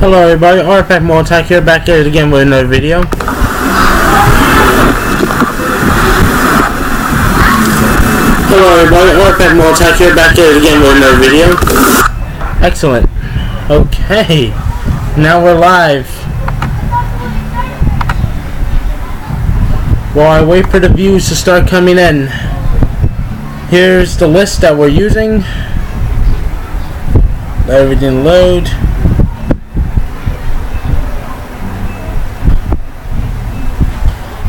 Hello everybody, Artifact Multi here, back at it again with another video. Hello everybody, Artifact Multi here, back at it again with another video. Excellent. Okay, now we're live. While I wait for the views to start coming in, here's the list that we're using. Let everything load.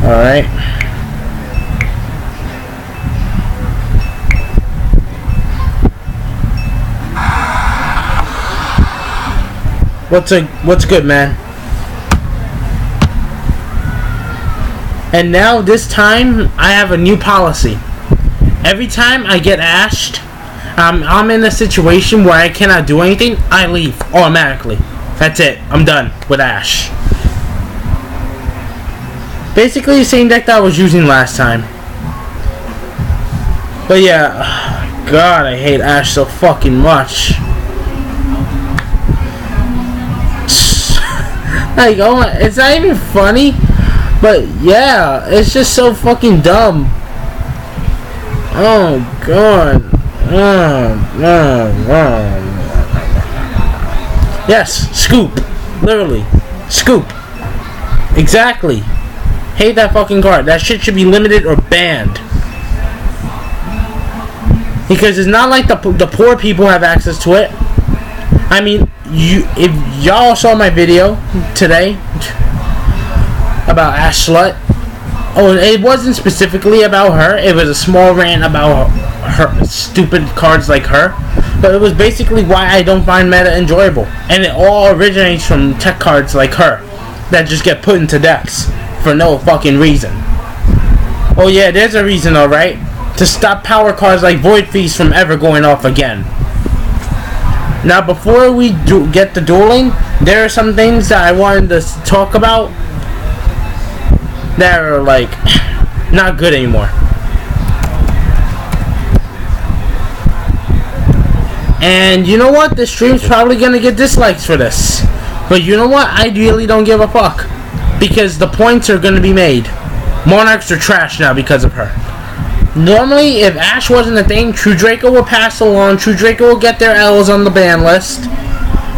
Alright. What's good, man? And now this time I have a new policy. Every time I get ashed, I'm in a situation where I cannot do anything, I leave automatically. That's it. I'm done with Ash. Basically the same deck that I was using last time. But yeah, God, I hate Ash so fucking much. Like, oh, it's not even funny, but yeah, it's just so fucking dumb. Oh God. Yes, scoop. Literally. Scoop. Exactly. Hate that fucking card. That shit should be limited or banned. Because it's not like the poor people have access to it. I mean, if y'all saw my video today about Ash Slut, oh, it wasn't specifically about her. It was a small rant about her stupid cards like her. But it was basically why I don't find meta enjoyable. And it all originates from tech cards like her that just get put into decks for no fucking reason. Oh yeah, there's a reason, alright. To stop power cards like Void Feast from ever going off again. Now before we get to dueling, there are some things that I wanted to talk about that are like not good anymore. And you know what? This stream's probably gonna get dislikes for this. But you know what? I really don't give a fuck. Because the points are gonna be made. Monarchs are trash now because of her. Normally, if Ash wasn't a thing, True Draco will pass along. True Draco will get their L's on the ban list.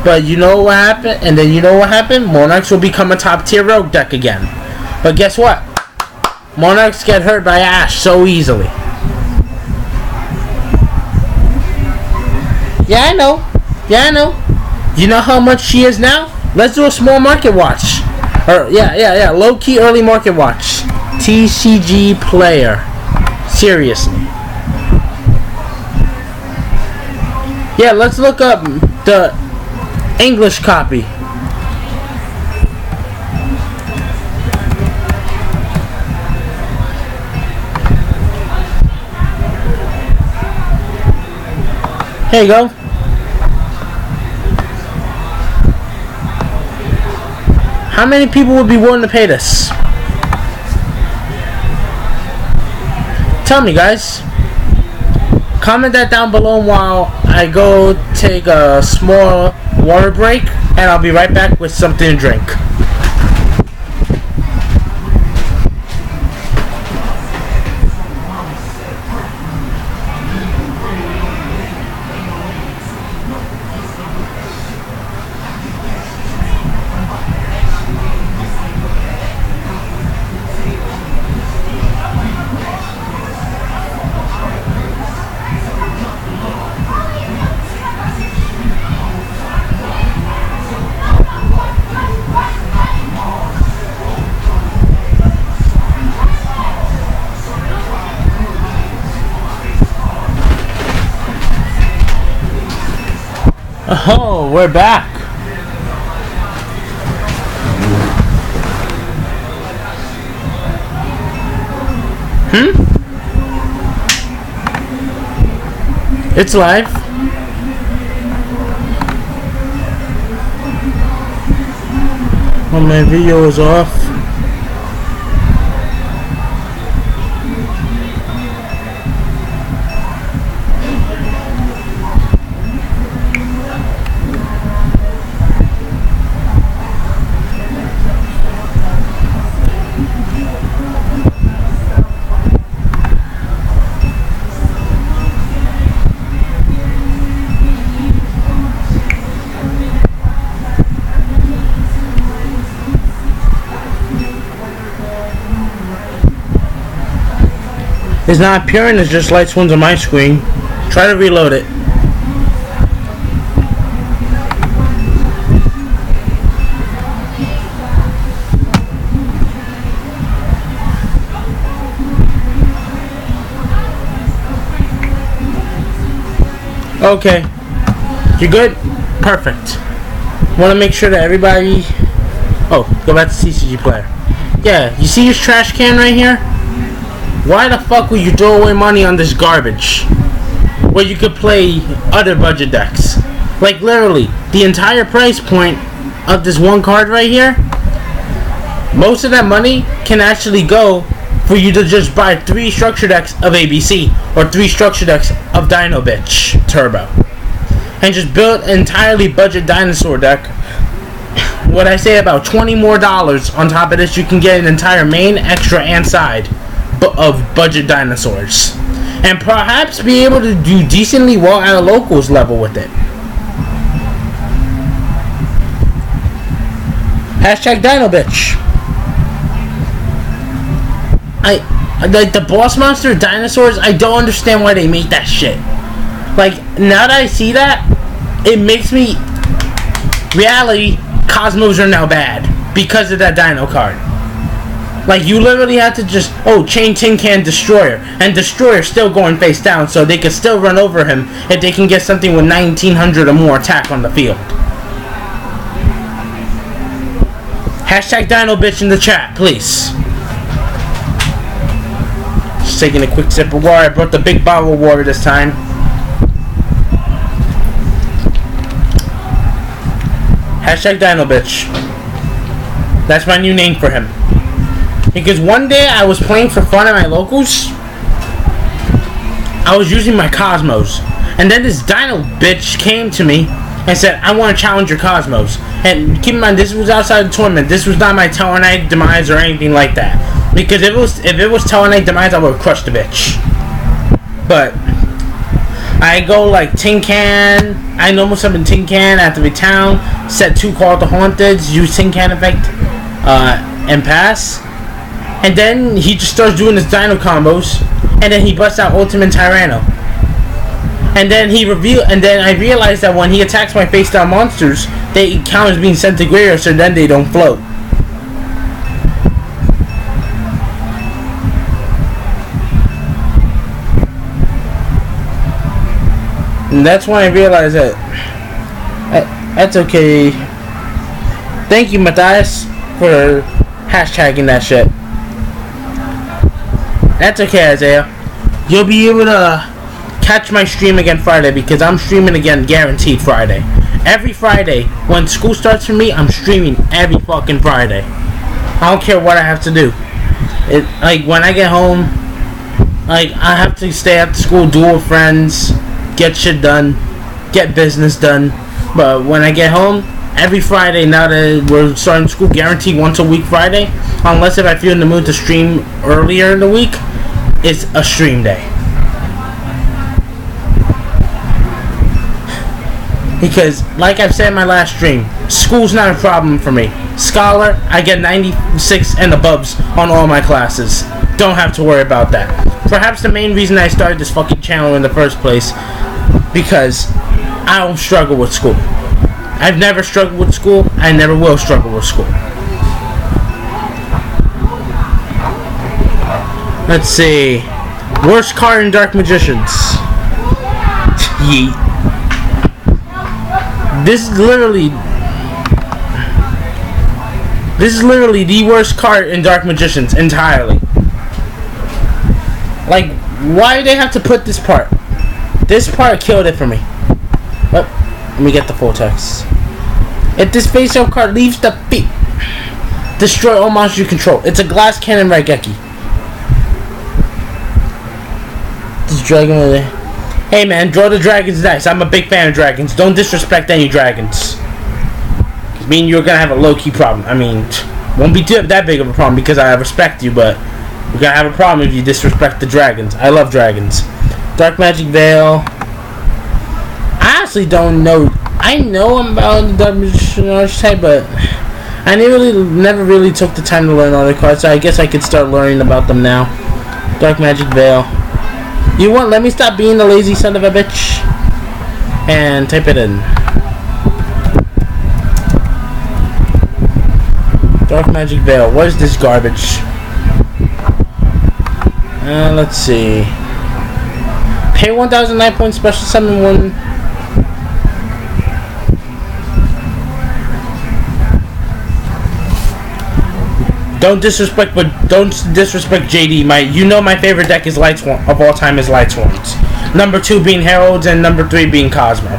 But you know what happened? And then you know what happened? Monarchs will become a top tier rogue deck again. But guess what? Monarchs get hurt by Ash so easily. Yeah, I know. Yeah, I know. You know how much she is now? Let's do a small market watch. Or yeah. Low-key early market watch. TCG player. Seriously. Yeah, let's look up the English copy. Here you go. How many people would be willing to pay this? Tell me, guys. Comment that down below while I go take a small water break, and I'll be right back with something to drink. Oh, we're back. It's live. Well, my video is off. It's not appearing, it's just light swings on my screen. Try to reload it. Okay. You're good? Perfect. Want to make sure that everybody... Oh, go back to CCG player. Yeah, you see this trash can right here? Why the fuck would you throw away money on this garbage? Where you could play other budget decks. Like literally, the entire price point of this one card right here, most of that money can actually go for you to just buy 3 structure decks of ABC or 3 structure decks of Dino Bitch Turbo. And just build an entirely budget dinosaur deck. What I say, about $20 more on top of this, you can get an entire main, extra, and side of budget dinosaurs. And perhaps be able to do decently well at a locals level with it. Hashtag Dino Bitch. Like the boss monster dinosaurs, I don't understand why they make that shit. Like, now that I see that, it makes me... Reality, Cosmos are now bad because of that dino card. Like, you literally have to just... Oh, chain Tin Can Destroyer. And Destroyer still going face down, so they can still run over him if they can get something with 1900 or more attack on the field. Hashtag Dino Bitch in the chat, please. Just taking a quick sip of water. I brought the big bottle of water this time. Hashtag Dino Bitch. That's my new name for him. Because one day I was playing for fun at my locals. I was using my Cosmos. And then this Dino Bitch came to me and said, I want to challenge your Cosmos. And keep in mind, this was outside the tournament. This was not my Tellarknight Demise or anything like that. Because if it was Tellarknight Demise, I would have crushed the bitch. But I go like Tin Can. I normal summon Tin Can at the town. Set 2 Call to Haunted. Use Tin Can effect. And pass. And then he just starts doing his Dino combos. And then he busts out Ultimate Tyranno. And then I realized that when he attacks my face down monsters, they count as being sent to graveyard, so then they don't float. And that's when I realized that that's okay. Thank you, Matthias, for hashtagging that shit. That's okay, Isaiah. You'll be able to catch my stream again Friday, because I'm streaming again guaranteed Friday. Every Friday, when school starts for me, I'm streaming every fucking Friday. I don't care what I have to do. Like, when I get home, like, I have to stay after school, duel with friends, get shit done, get business done. But when I get home, every Friday, now that we're starting school, guaranteed once a week Friday, unless if I feel in the mood to stream earlier in the week, it's a stream day. Because, like I've said in my last stream, school's not a problem for me. Scholar, I get 96 and above on all my classes. Don't have to worry about that. Perhaps the main reason I started this fucking channel in the first place, because I don't struggle with school. I've never struggled with school. I never will struggle with school. Let's see. Worst card in Dark Magicians. Yeet. This is literally the worst card in Dark Magicians entirely. Like, why do they have to put this part? This part killed it for me. But let me get the full text. If this face-up card leaves the feet, destroy all monsters you control. It's a glass cannon Raigeki. This dragon over there. Hey man, draw the dragons nice. I'm a big fan of dragons. Don't disrespect any dragons. Cause me and you're gonna have a low-key problem. I mean, won't be that big of a problem because I respect you, but we're gonna have a problem if you disrespect the dragons. I love dragons. Dark Magic Veil. I honestly don't know. I know about the Dark Magician archetype, but I never really took the time to learn all the cards, so I guess I could start learning about them now. Dark Magic Veil. You want? Let me stop being the lazy son of a bitch and type it in. Dark Magic Veil. What is this garbage? Let's see. Pay 1,009 points. Special summon one. Don't disrespect JD. You know my favorite deck is Lightsworn of all time is Lightsworns. Number 2 being Heralds and number 3 being Cosmo.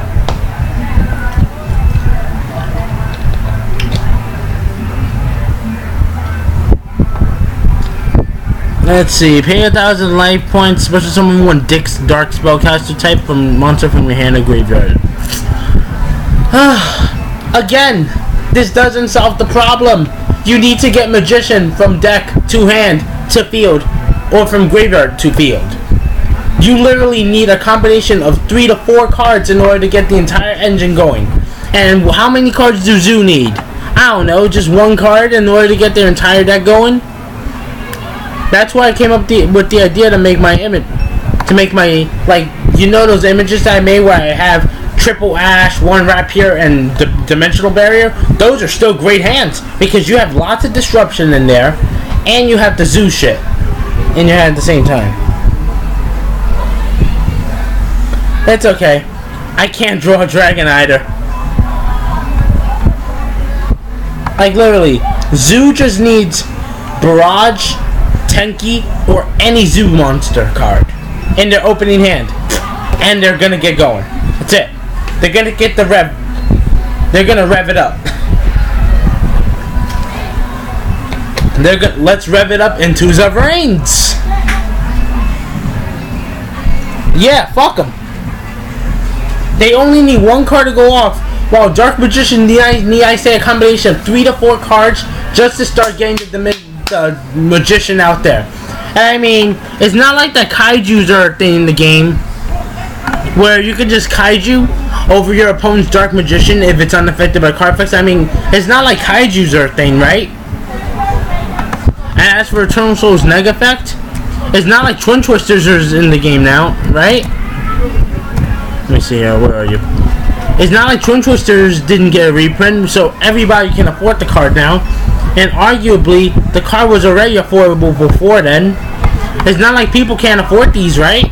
Let's see. Pay 1,000 life points. Special summon one Dick's Dark Spellcaster type from monster from your hand or graveyard. Again, this doesn't solve the problem. You need to get Magician from deck to hand to field, or from graveyard to field. You literally need a combination of 3 to 4 cards in order to get the entire engine going. And how many cards do Zoo need? I don't know, just 1 card in order to get their entire deck going? That's why I came up with the idea to make my image, like, you know those images that I made where I have triple Ash, 1 Rapier, and Dimensional Barrier? Those are still great hands because you have lots of disruption in there, and you have the Zoo shit in your hand at the same time. It's okay. I can't draw a dragon either. Like literally, Zoo just needs Barrage, Tenki, or any Zoo monster card in their opening hand, and they're gonna get going. That's it. They're gonna get the rev. They're gonna rev it up. Let's rev it up into the reigns. Yeah, fuck them. They only need 1 card to go off, while Dark Magician need I say a combination of 3 to 4 cards just to start getting the Magician out there. And I mean, it's not like the Kaijus are a thing in the game, where you can just Kaiju over your opponent's Dark Magician if it's unaffected by card effects. I mean, it's not like Kaijus are a thing, right? And as for Eternal Soul's Neg effect, it's not like Twin Twisters are in the game now, right? Let me see here, where are you? It's not like Twin Twisters didn't get a reprint, so everybody can afford the card now. And arguably, the card was already affordable before then. It's not like people can't afford these, right?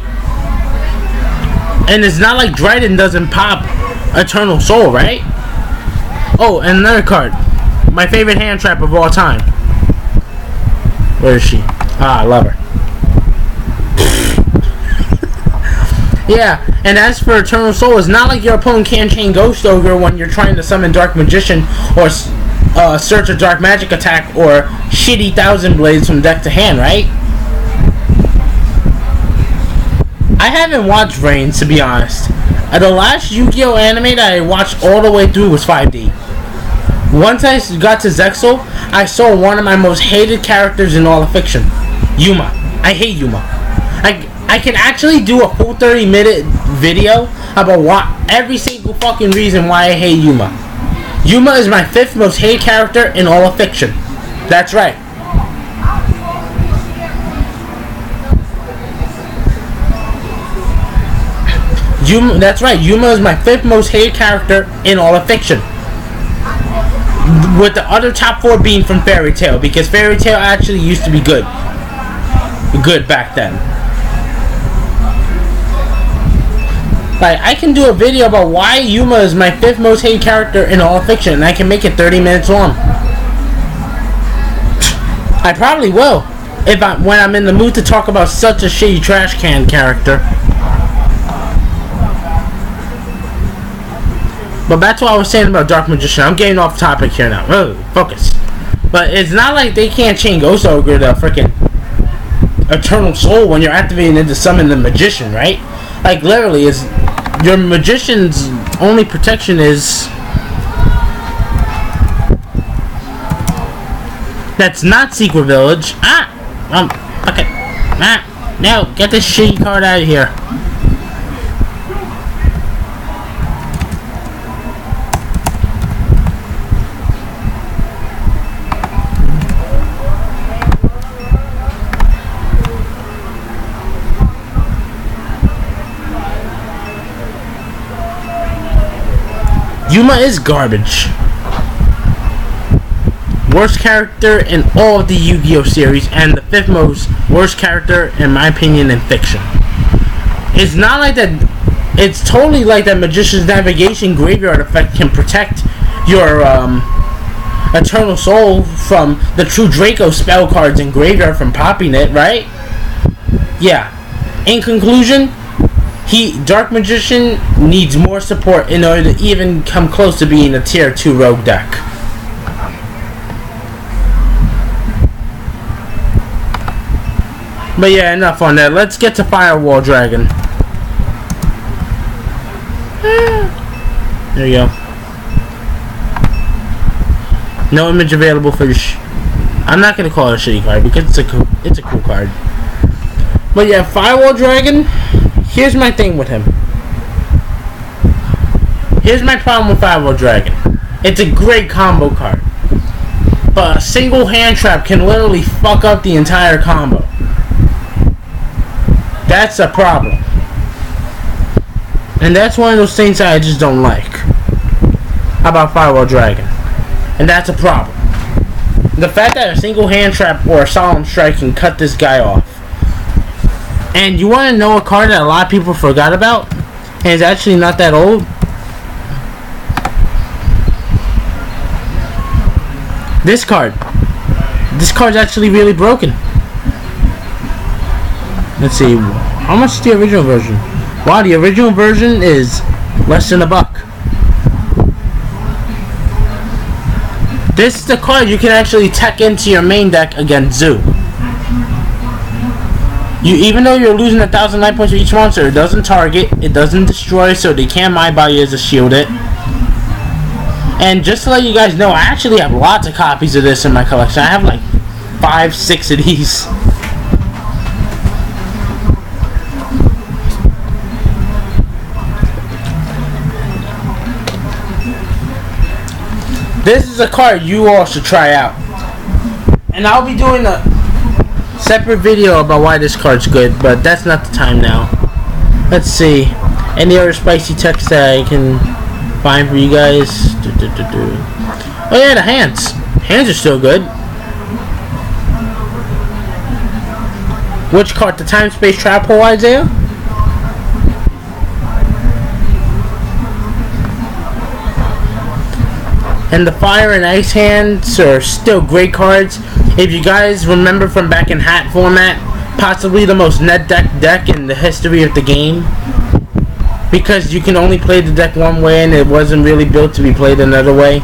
And it's not like Dryden doesn't pop Eternal Soul, right? Oh, and another card. My favorite hand trap of all time. Where is she? Ah, I love her. Yeah, and as for Eternal Soul, it's not like your opponent can't chain Ghost Ogre when you're trying to summon Dark Magician or search a Dark Magic attack or shitty Thousand Blades from deck to hand, right? I haven't watched Reigns, to be honest. The last Yu-Gi-Oh! Anime that I watched all the way through was 5D. Once I got to Zexal, I saw one of my most hated characters in all of fiction. Yuma. I hate Yuma. I can actually do a full 30-minute video about every single fucking reason why I hate Yuma. Yuma is my 5th most hated character in all of fiction. That's right. That's right. Yuma is my 5th most hated character in all of fiction. With the other top 4 being from Fairy Tail, because Fairy Tail actually used to be good. Good back then. Like, I can do a video about why Yuma is my 5th most hated character in all of fiction, and I can make it 30 minutes long. I probably will, when I'm in the mood to talk about such a shitty trash can character. But that's what I was saying about Dark Magician. I'm getting off topic here now. Oh, focus. But it's not like they can't chain Ghost Ogre to freaking Eternal Soul when you're activating it to summon the Magician, right? Like, literally, your Magician's only protection is... That's not Secret Village. Okay. No, get this shitty card out of here. Yuma is garbage. Worst character in all of the Yu-Gi-Oh series, and the 5th most worst character in my opinion in fiction. It's not like that. It's totally like that Magician's Navigation graveyard effect can protect your Eternal Soul from the True Draco spell cards in graveyard from popping it, right? Yeah. In conclusion, Dark Magician needs more support in order to even come close to being a tier 2 rogue deck. But yeah, enough on that. Let's get to Firewall Dragon. There you go. No image available for the I'm not gonna call it a shitty card because it's a cool card. But yeah, Firewall Dragon. Here's my thing with him. Here's my problem with Firewall Dragon. It's a great combo card, but a single hand trap can literally fuck up the entire combo. That's a problem. And that's one of those things that I just don't like about Firewall Dragon. And that's a problem. The fact that a single hand trap or a Solemn Strike can cut this guy off. And you want to know a card that a lot of people forgot about? And it's actually not that old? This card. This card's actually really broken. Let's see. How much is the original version? Wow, the original version is less than $1. This is the card you can actually tech into your main deck against Zoo. Even though you're losing 1,000 life points for each monster, it doesn't target, it doesn't destroy, so they can't My Body as a shield it. And just to let you guys know, I actually have lots of copies of this in my collection. I have like 5, 6 of these. This is a card you all should try out. And I'll be doing a separate video about why this card's good, but that's not the time now. Let's see. Any other spicy text that I can find for you guys? Oh yeah, the hands. Hands are still good. Which card? The Time Space Trap Hole, Isaiah? And the Fire and Ice hands are still great cards. If you guys remember from back in Hat format, possibly the most net deck in the history of the game. Because you can only play the deck one way and it wasn't really built to be played another way.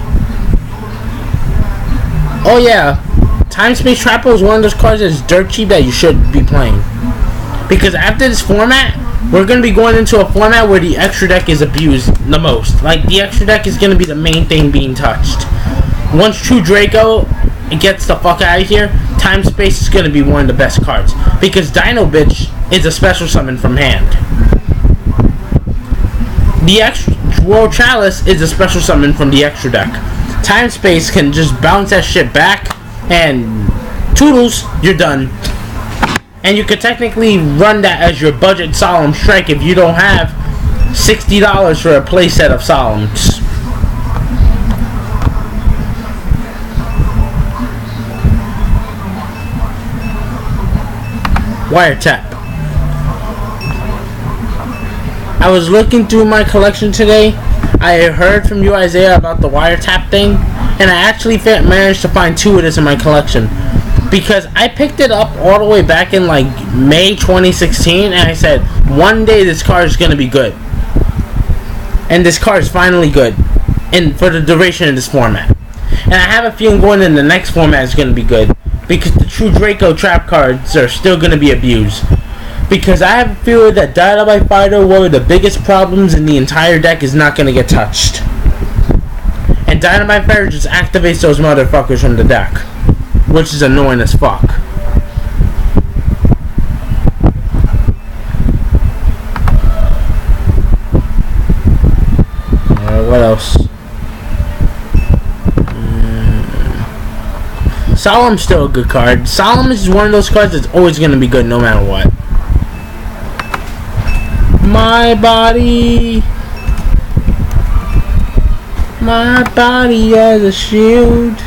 Oh yeah, Time Space Trapper is one of those cards that's dirt cheap that you should be playing. Because after this format, we're going to be going into a format where the extra deck is abused the most. Like, the extra deck is going to be the main thing being touched. Once True Draco gets the fuck out of here, Time Space is going to be one of the best cards. Because Dino Bitch is a special summon from hand. The extra World Chalice is a special summon from the extra deck. Time Space can just bounce that shit back, and toodles, you're done. And you could technically run that as your budget Solemn Strike if you don't have $60 for a playset of Solemns. Wiretap. I was looking through my collection today. I heard from you, Isaiah, about the wiretap thing, and I actually managed to find 2 of this in my collection. Because I picked it up all the way back in like May 2016, and I said, one day this card is going to be good. And this card is finally good for the duration of this format. And I have a feeling going in the next format is going to be good. Because the True Draco trap cards are still going to be abused. Because I have a feeling that Dynamite Fighter, one of the biggest problems in the entire deck, is not going to get touched. And Dynamite Fighter just activates those motherfuckers from the deck. Which is annoying as fuck. Alright, what else? Solemn's still a good card. Solemn is one of those cards that's always going to be good no matter what. My Body. My body as a shield.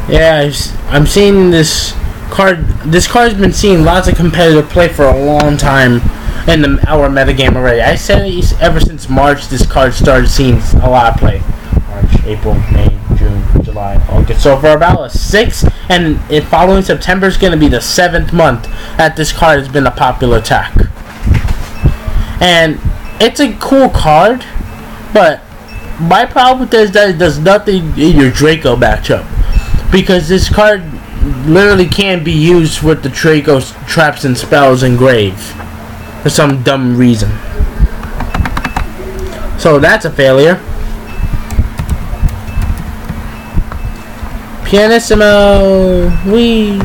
Yeah, I'm seeing this card. This card's been seeing lots of competitive play for a long time in our metagame already. I said ever since March, this card started seeing a lot of play. March, April, May, June, July, August. So for about a 6, and following September is going to be the 7th month that this card has been a popular attack. And it's a cool card, but my problem with this is that it does nothing in your Draco matchup. Because this card literally can't be used with the Draco's traps and spells in Grave. For some dumb reason. So that's a failure. Pianissimo! Whee!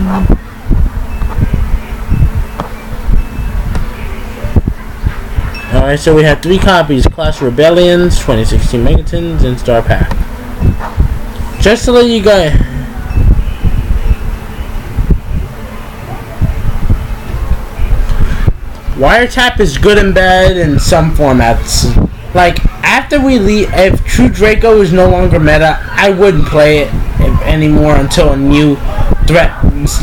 Alright, so we have 3 copies. Clash Rebellions, 2016 Megatons, and Star Pack. Just to let you guys... Wiretap is good and bad in some formats. Like, after we leave, if True Draco is no longer meta, I wouldn't play it anymore until a new threat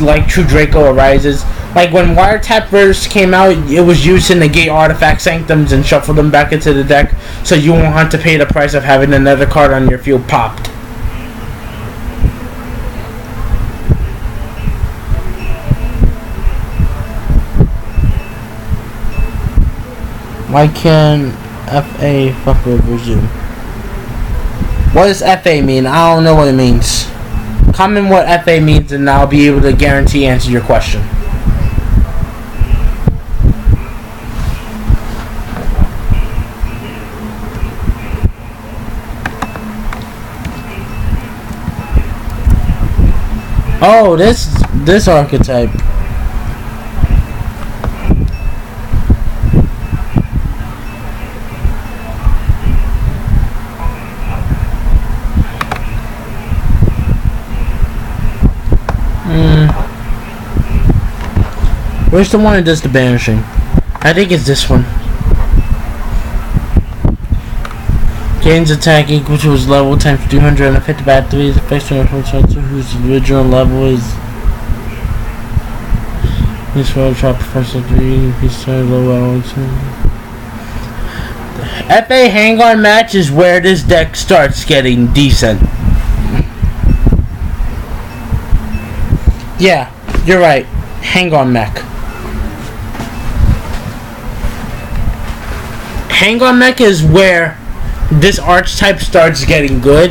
like True Draco arises. Like, when Wiretap first came out, it was used to negate artifact sanctums and shuffle them back into the deck, so you won't have to pay the price of having another card on your field popped. Why can FA fuck with you? What does FA mean? I don't know what it means. Comment what FA means and I'll be able to guarantee answer your question. Oh, this archetype. Where's the one that does the banishing? I think it's this one. Gains attack equal to his level times 200 and affected by 3 is affected by whose original level is. This will drop Professor 3 if he started low level 2. FA Hang-On match is where this deck starts getting decent. Yeah, you're right. Hang-On mech. Hang-On mech is where this archetype starts getting good,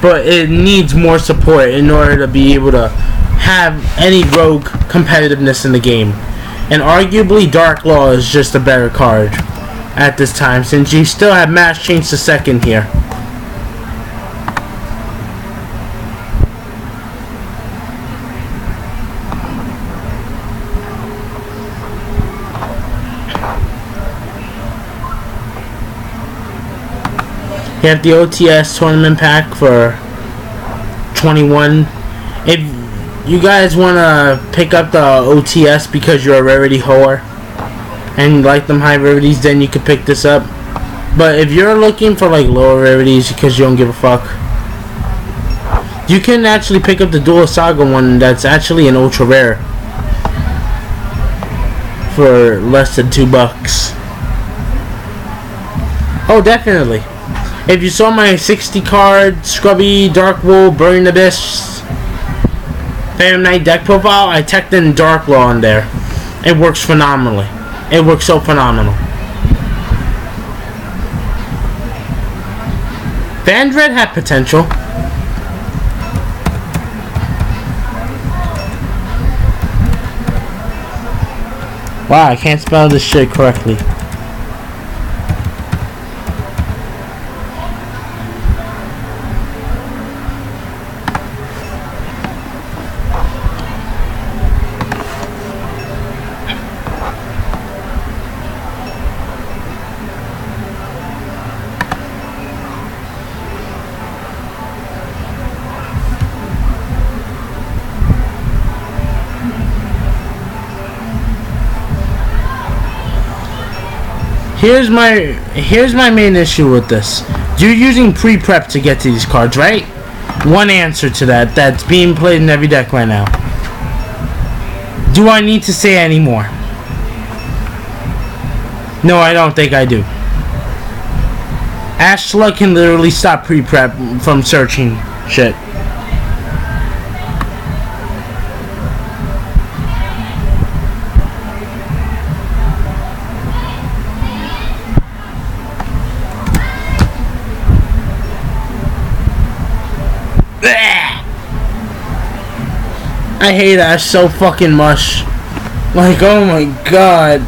but it needs more support in order to be able to have any rogue competitiveness in the game. And arguably Dark Law is just a better card at this time, since you still have Mass Change to 2nd here. You have the OTS tournament pack for 21. If you guys want to pick up the OTS because you're a rarity whore and you like them high rarities, then you can pick this up. But if you're looking for like lower rarities because you don't give a fuck, you can actually pick up the Duel Saga one that's actually an ultra rare for less than $2. Oh, definitely. If you saw my 60 card Scrubby, Dark Wool, Burning Abyss, Phantom Knight deck profile, I teched in Dark Law on there. It works phenomenally. It works so phenomenal. Vandred had potential. Wow, I can't spell this shit correctly. Here's my main issue with this. You're using pre-prep to get to these cards, right? One answer to that that's being played in every deck right now. Do I need to say any more? No, I don't think I do. Ashla can literally stop pre-prep from searching shit. I hate Ash so fucking much. Like, oh my god.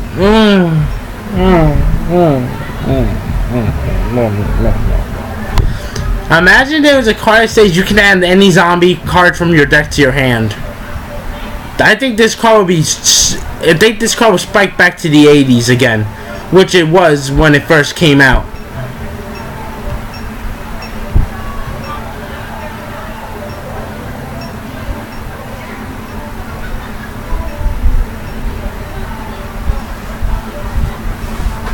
Imagine there was a card that says you can add any zombie card from your deck to your hand. I think this card would be. I think this card would spike back to the 80s again, which it was when it first came out.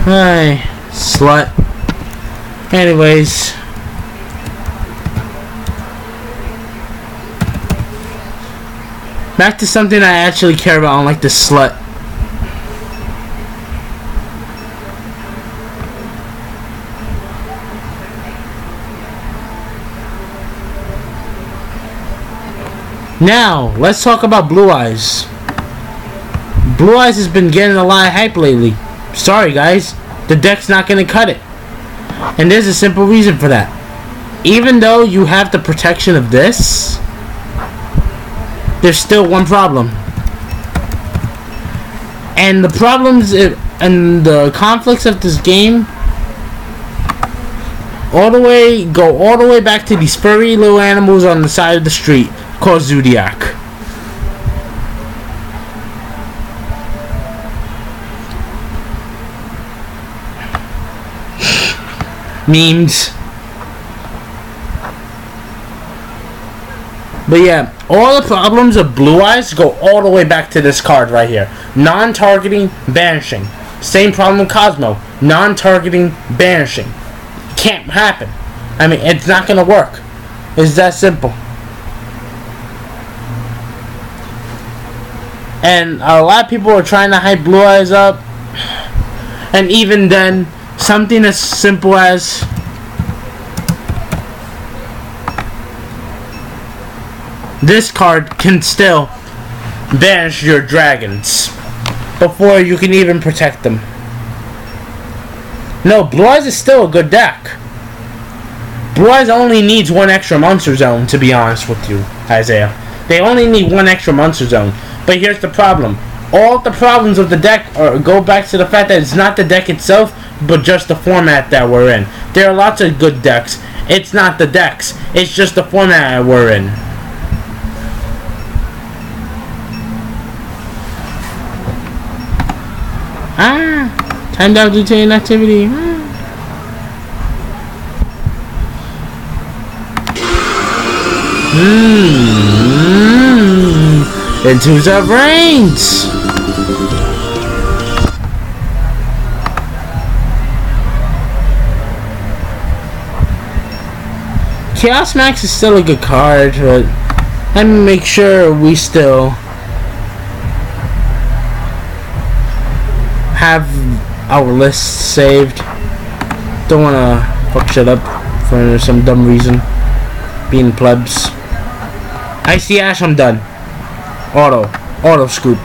Hey, slut. Anyways. Back to something I actually care about, unlike this slut. Now, let's talk about Blue Eyes. Blue Eyes has been getting a lot of hype lately. Sorry guys, the deck's not going to cut it. And there's a simple reason for that. Even though you have the protection of this, there's still one problem. And the problems and the conflicts of this game go all the way back to these furry little animals on the side of the street called Zodiac. Memes. But yeah, all the problems of Blue Eyes go all the way back to this card right here. Non-targeting, banishing. Same problem with Cosmo. Non-targeting, banishing. Can't happen. I mean, it's not gonna work. It's that simple. And a lot of people are trying to hype Blue Eyes up. And even then, something as simple as this card can still banish your dragons before you can even protect them. No, Blue Eyes is still a good deck. Blue Eyes only needs one extra monster zone, to be honest with you, Isaiah. They only need one extra monster zone. But here's the problem. All the problems of the deck go back to the fact that it's not the deck itself, but just the format that we're in. There are lots of good decks. It's not the decks. It's just the format we're in. Timed out due to inactivity. Into the brains. Chaos Max is still a good card, but let me make sure we still have our list saved. Don't wanna fuck shit up for some dumb reason. Being plebs. I see Ash, I'm done. Auto scoop.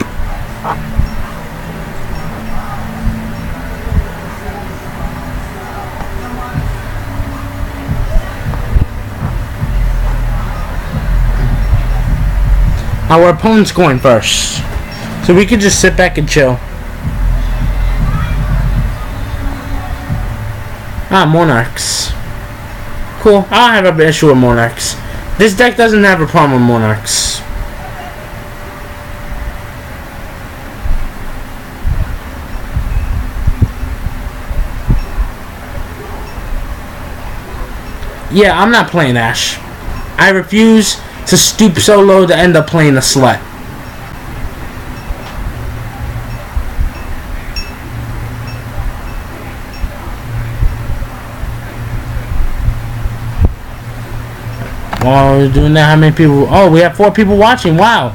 Our opponent's going first, so we could just sit back and chill. Monarchs. Cool. I don't have an issue with Monarchs. This deck doesn't have a problem with Monarchs. Yeah, I'm not playing Ash. I refuse to stoop so low to end up playing a slut. Oh, we're doing that. How many people? Oh, we have 4 people watching. Wow.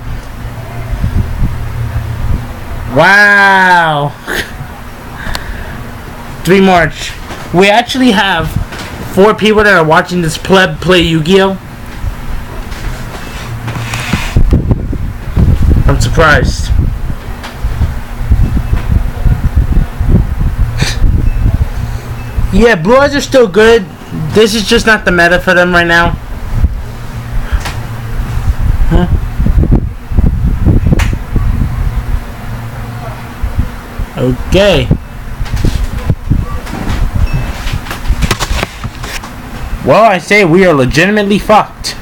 Wow. 3 March. We actually have 4 people that are watching this pleb play Yu-Gi-Oh! I'm surprised. Yeah, blue eyes are still good. This is just not the meta for them right now. Huh? Okay. Well, I say we are legitimately fucked.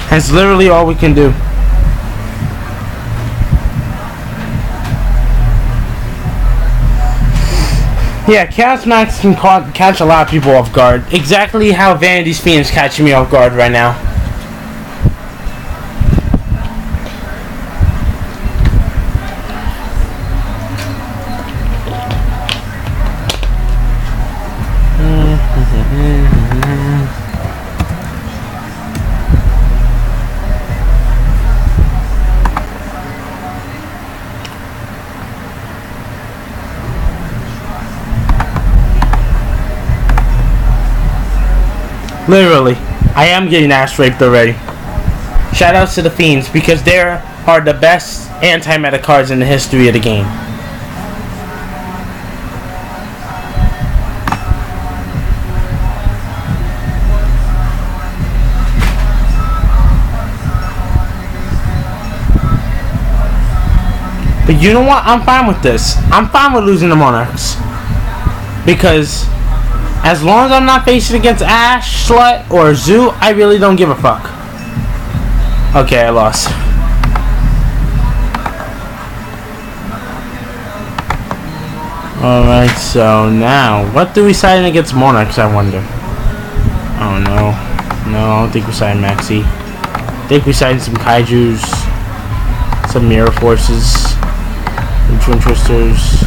That's literally all we can do. Yeah, Chaos Max can catch a lot of people off guard. Exactly how Vanity's Fiend's catching me off guard right now. Literally, I am getting ass raped already. Shoutouts to the Fiends because they are the best anti-meta cards in the history of the game. But you know what? I'm fine with this. I'm fine with losing the Monarchs. Because as long as I'm not facing against Ash, Slut, or Zoo, I really don't give a fuck. Okay, I lost. Alright, so now, what do we sign against Monarchs, I wonder? Oh no. No, I don't think we signed Maxi. I think we signed some Kaijus, some Mirror Forces, some Twin Twisters.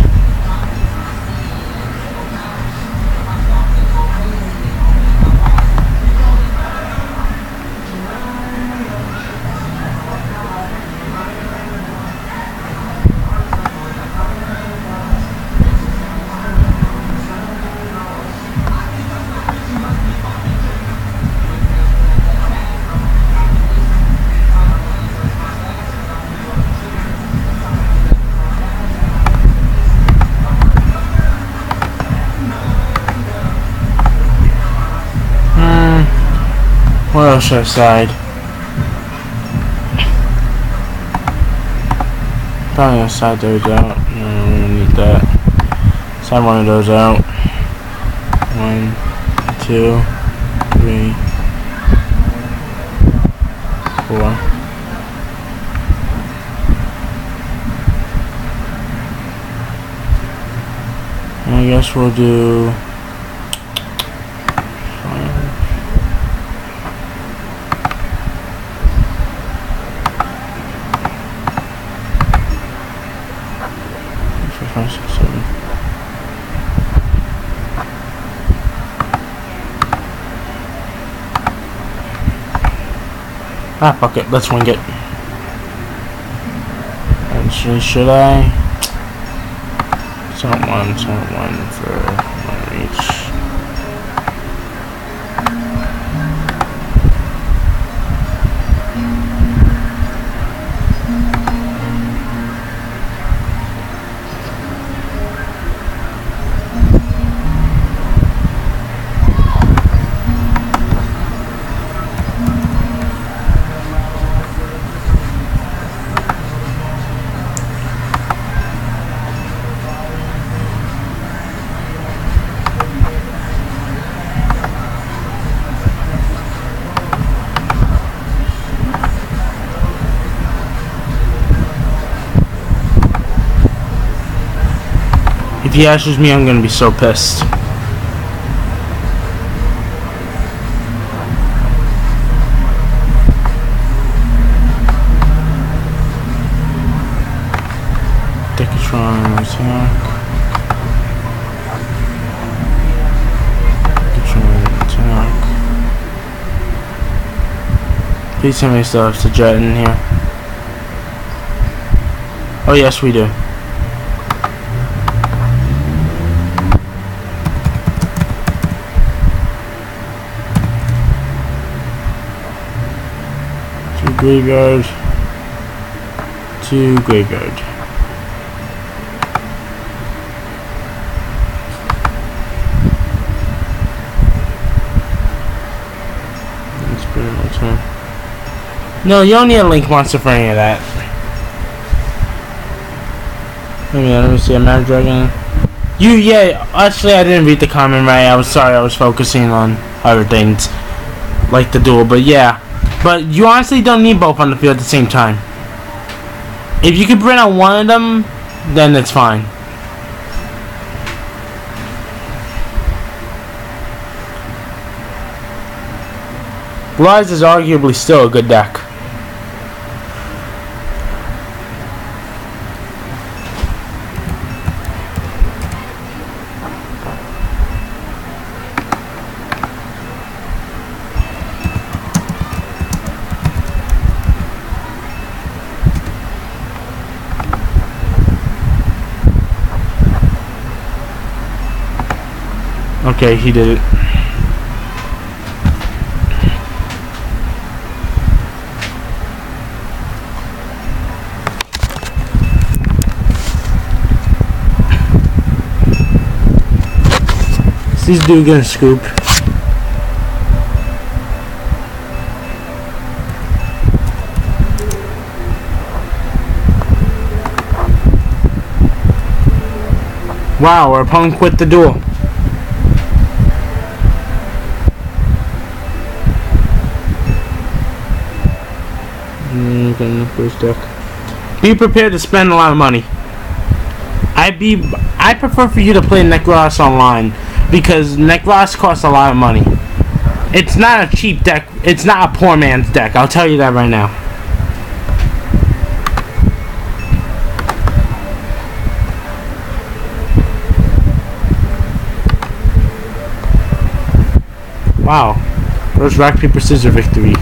What else should I side? Probably gonna side those out. No, we don't need that. Side one of those out. 1, 2, 3, 4. I guess we'll do 5, 6, 7. Ah, fuck it. Let's wing it. Actually, should I? Someone for 1 each. If he ashes me, I'm gonna be so pissed. Decatron attack. Decatron attack. Please tell me I still have to jet in here. Oh yes, we do. Graveyard to graveyard. Let's put it on time. No, you don't need a link monster for any of that. Let me see a Mad Dragon. Yeah, actually I didn't read the comment right. I was sorry, I was focusing on other things. Like the duel, but yeah. But you honestly don't need both on the field at the same time. If you could bring out one of them, then it's fine. Rise is arguably still a good deck. Okay, he did it. Is this dude gonna scoop? Wow, our opponent quit the duel. First deck. Be prepared to spend a lot of money. I prefer for you to play Necros online because Necros costs a lot of money. It's not a cheap deck. It's not a poor man's deck. I'll tell you that right now. Wow. First rock, paper, scissors victory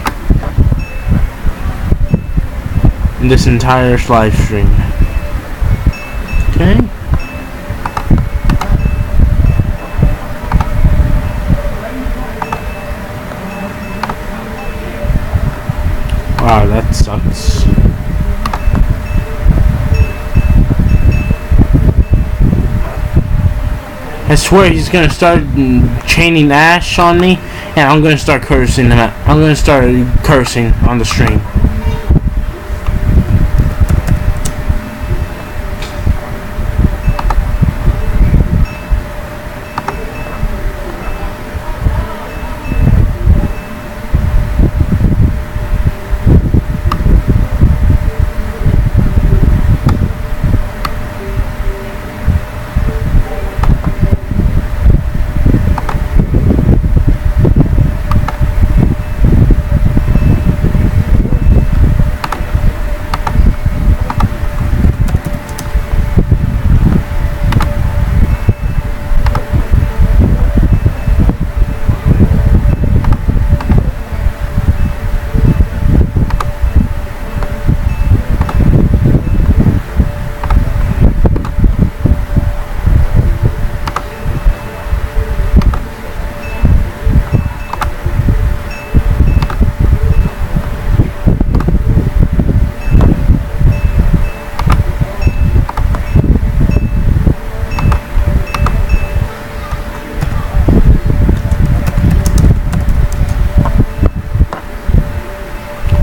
in this entire live stream. Okay. Wow, that sucks. I swear he's gonna start chaining Ash on me, and I'm gonna start cursing him. I'm gonna start cursing on the stream.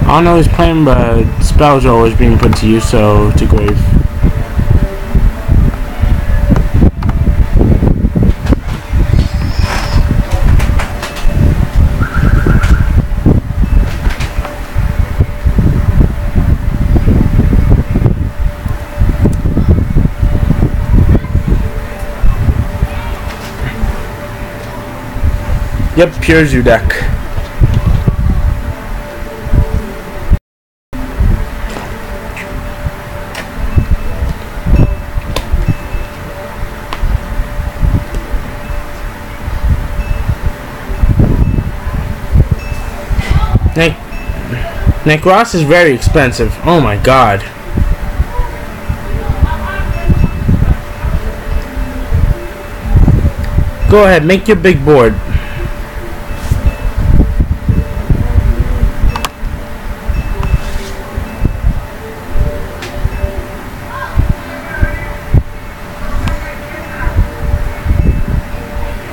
I don't know his plan, but spells are always being put to use, so to grave. Yep, pure zoo deck. Nick Ross is very expensive. Oh my god. Go ahead, make your big board.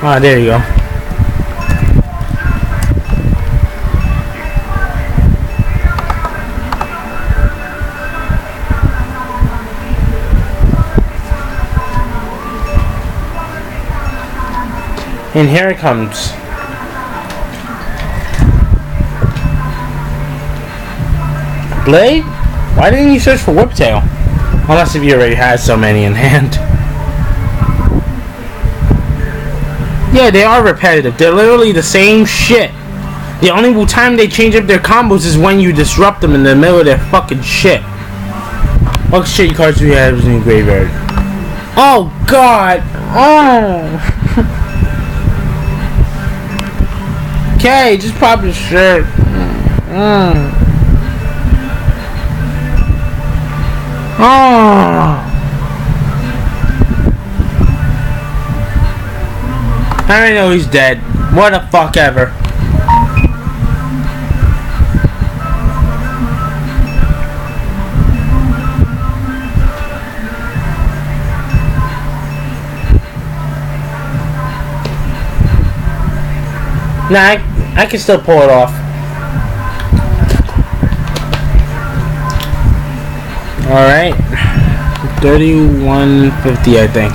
Ah, there you go. And here it comes. Blade? Why didn't you search for Whiptail? Unless if you already had so many in hand. Yeah, they are repetitive. They're literally the same shit. The only time they change up their combos is when you disrupt them in the middle of their fucking shit. What shit cards do you have in your graveyard? Oh god! Oh! Okay, just pop your shirt. Oh! I already know he's dead. What the fuck ever. Nah, I can still pull it off. Alright. 3150, I think.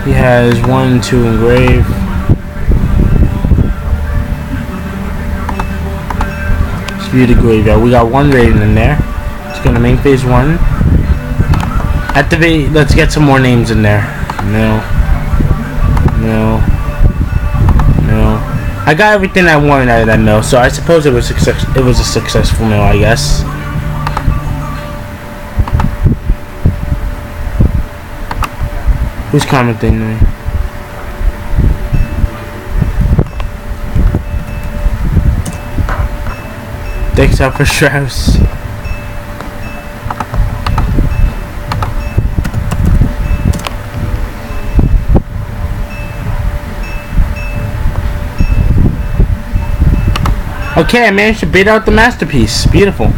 He has 1, 2 engrave. Let's view the graveyard. We got 1 Raven in there. Let's go to main phase 1. Activate. Let's get some more names in there. No. No. No. I got everything I wanted out of that mill, so I suppose it was a successful mill, I guess. Who's commenting me? Thanks out for Strauss. Okay, I managed to beat out the masterpiece. Beautiful.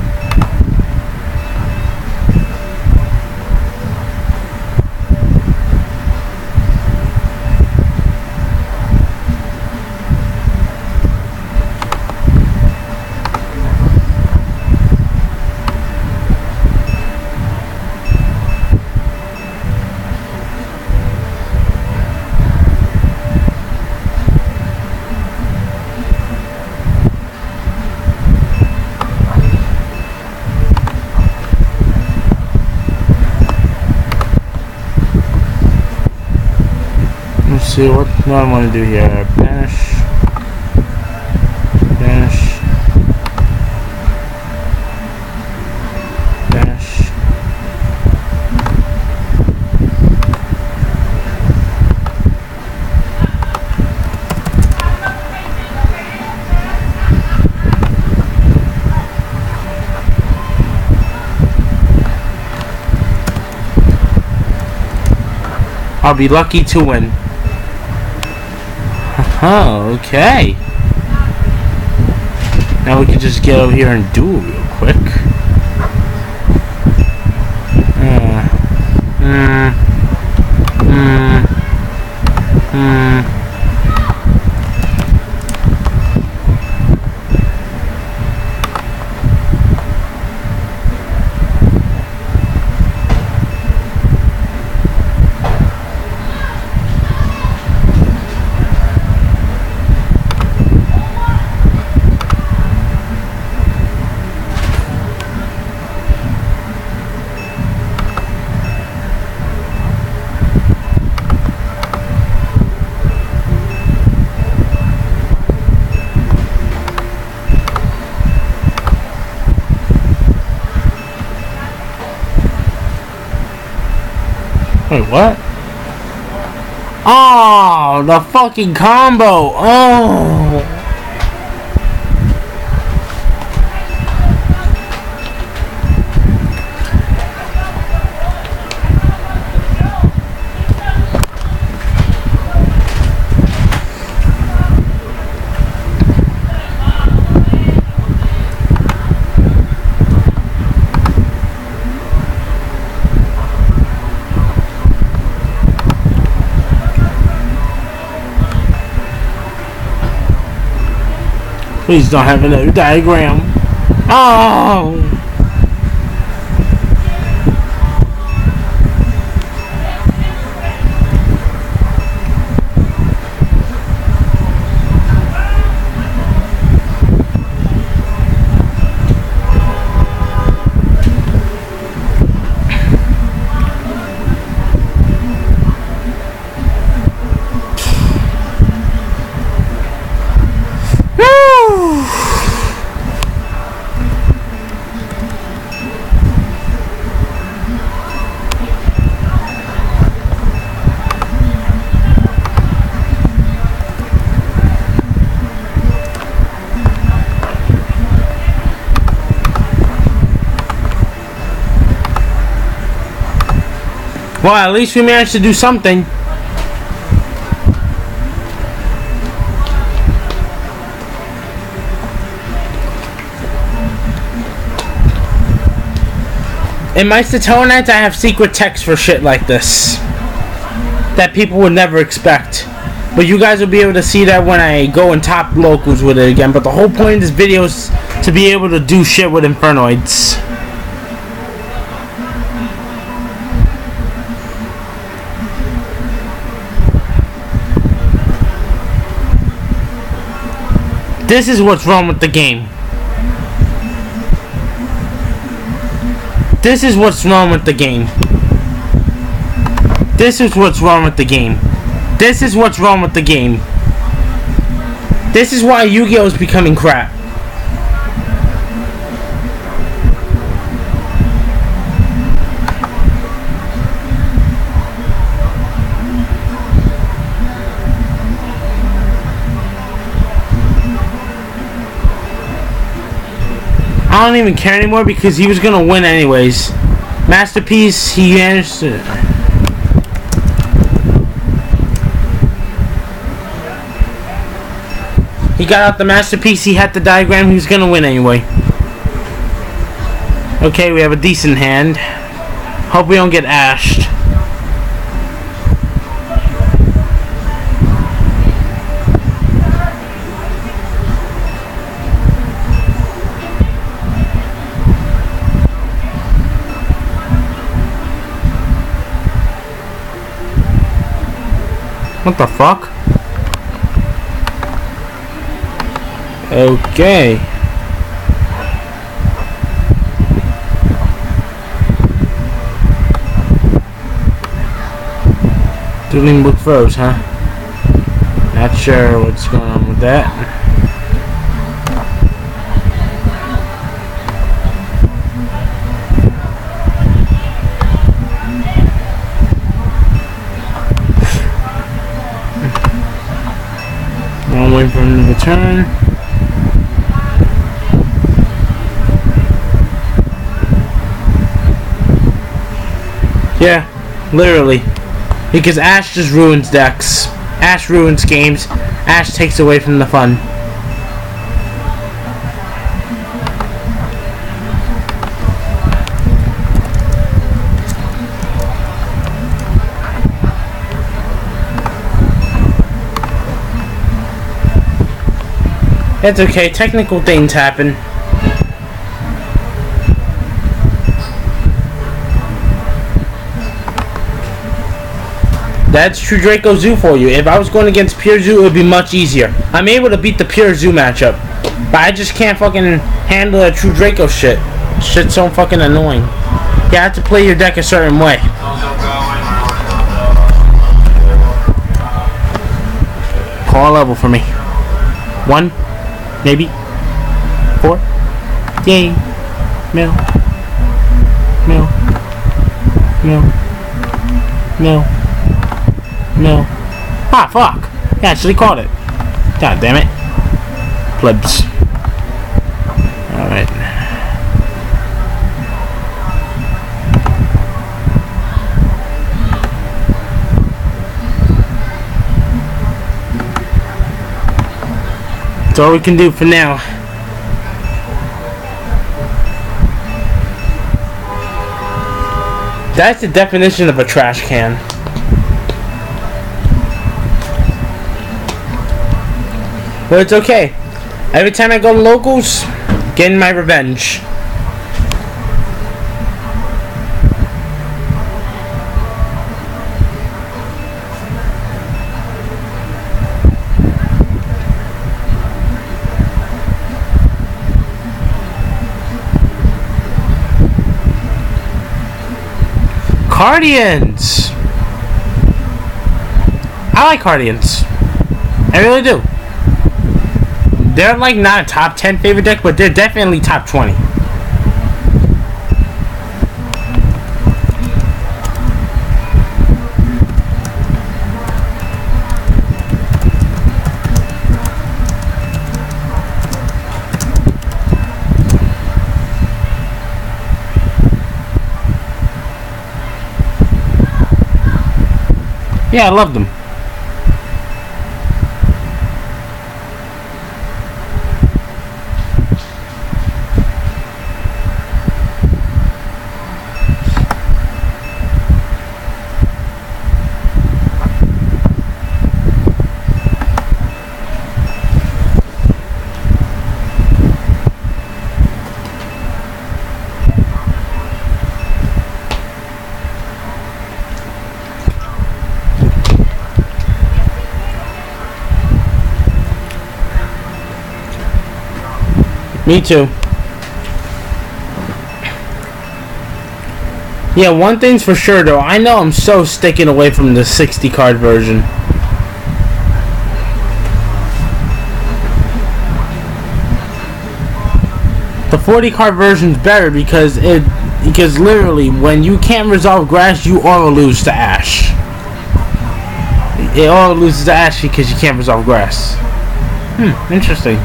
Let's see what I want to do here. Banish. Banish. Banish. I'll be lucky to win. Oh, okay. Now we can just get over here and duel real quick. Wait, what? Oh, the fucking combo. Oh. Please don't have another diagram. Oh! Well, at least we managed to do something. In my Nights, I have secret text for shit like this that people would never expect. But you guys will be able to see that when I go and top locals with it again. But the whole point of this video is to be able to do shit with Infernoids. This is what's wrong with the game. This is what's wrong with the game. This is what's wrong with the game. This is what's wrong with the game. This is why Yu-Gi-Oh! Is becoming crap. I don't even care anymore because he was gonna win anyways. Masterpiece, he managed to... He got out the masterpiece, he had the diagram, he was gonna win anyway. Okay, we have a decent hand. Hope we don't get ashed. What the fuck? Okay. DuelingBook froze, huh? Not sure what's going on with that. I'll wait for him to return. Yeah, literally. Because Ash just ruins decks. Ash ruins games. Ash takes away from the fun. It's okay, technical things happen. That's True Draco Zoo for you. If I was going against Pure Zoo, it would be much easier. I'm able to beat the Pure Zoo matchup, but I just can't fucking handle that True Draco shit. Shit's so fucking annoying. You have to play your deck a certain way. Call a level for me. 1, maybe 4. Yay. Mill. No. No. Ah, fuck. Yeah, I actually caught it. God damn it. Plebs. Alright. That's all we can do for now. That's the definition of a trash can. But it's okay. Every time I go to locals, getting my revenge. Guardians! I like Guardians. I really do. They're like not a top 10 favorite deck, but they're definitely top 20. Yeah, I love them. Me too. Yeah, one thing's for sure though. I know I'm so sticking away from the 60 card version. The 40 card version's better because literally when you can't resolve grass, you all lose to Ash. It all loses to Ash because you can't resolve grass. Interesting.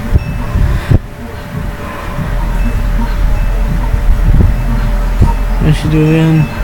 What should do again?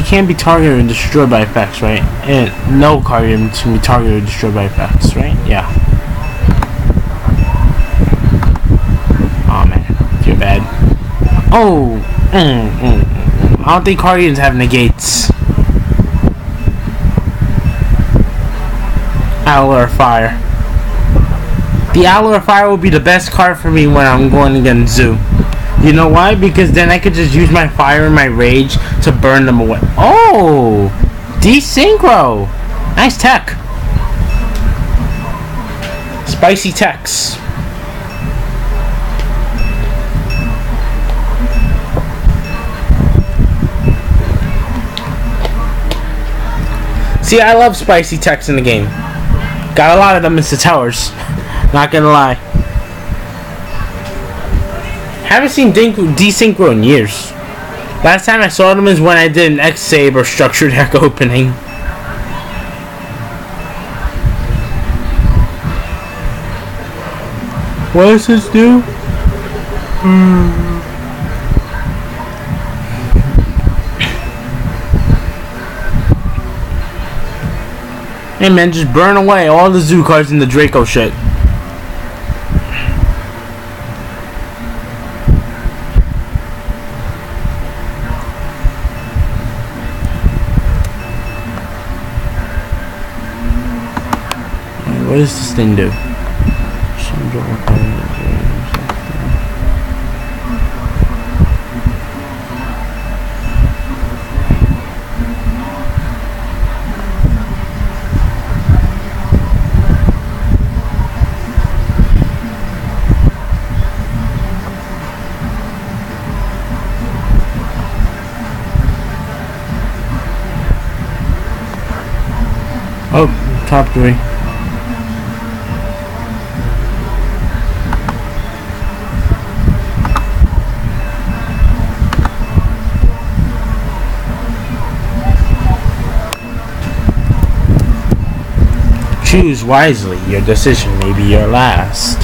Can't be targeted and destroyed by effects, right? And no card can be targeted and destroyed by effects, right? Yeah. Oh man, too bad. Oh, I don't think Guardians have negates. Owl or Fire. The Owl or Fire will be the best card for me when I'm going against Zoo. You know why? Because then I could just use my fire and my rage to burn them away. Oh! Desynchro! Nice tech. Spicy techs. See, I love spicy techs in the game. Got a lot of them in the towers. Not gonna lie. Haven't seen Desynchro in years. Last time I saw them is when I did an X-Save or structured deck opening. What does this do? Hey man, just burn away all the Zoo cards and the Draco shit. What does this thing do? Oh, top 3. Choose wisely. Your decision may be your last.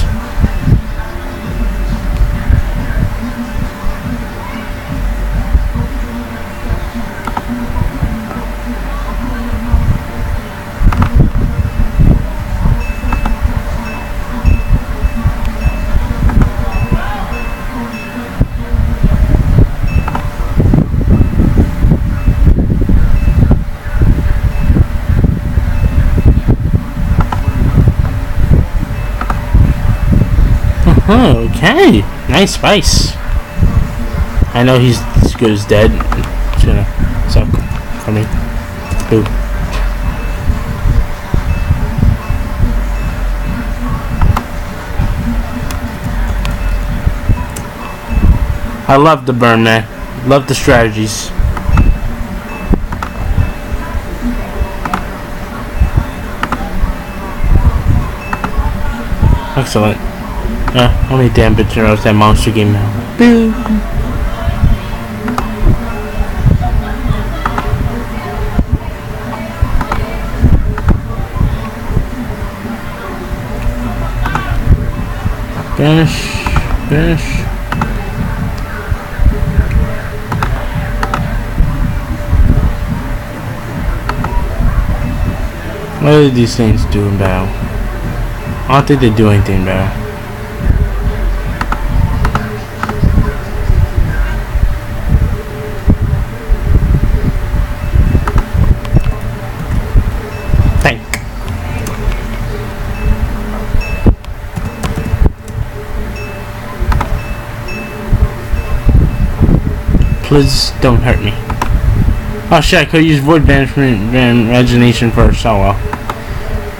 Okay, nice spice. I know he's as good as dead. It's gonna suck for me. Boo. I love the burn, man. Love the strategies. Excellent. Only damn bitch knows that monster game now. Boo. Finish. What are these things doing battle? I don't think they do anything battle. Please don't hurt me. Oh shit, I could use void banishment and imagination first. Oh well.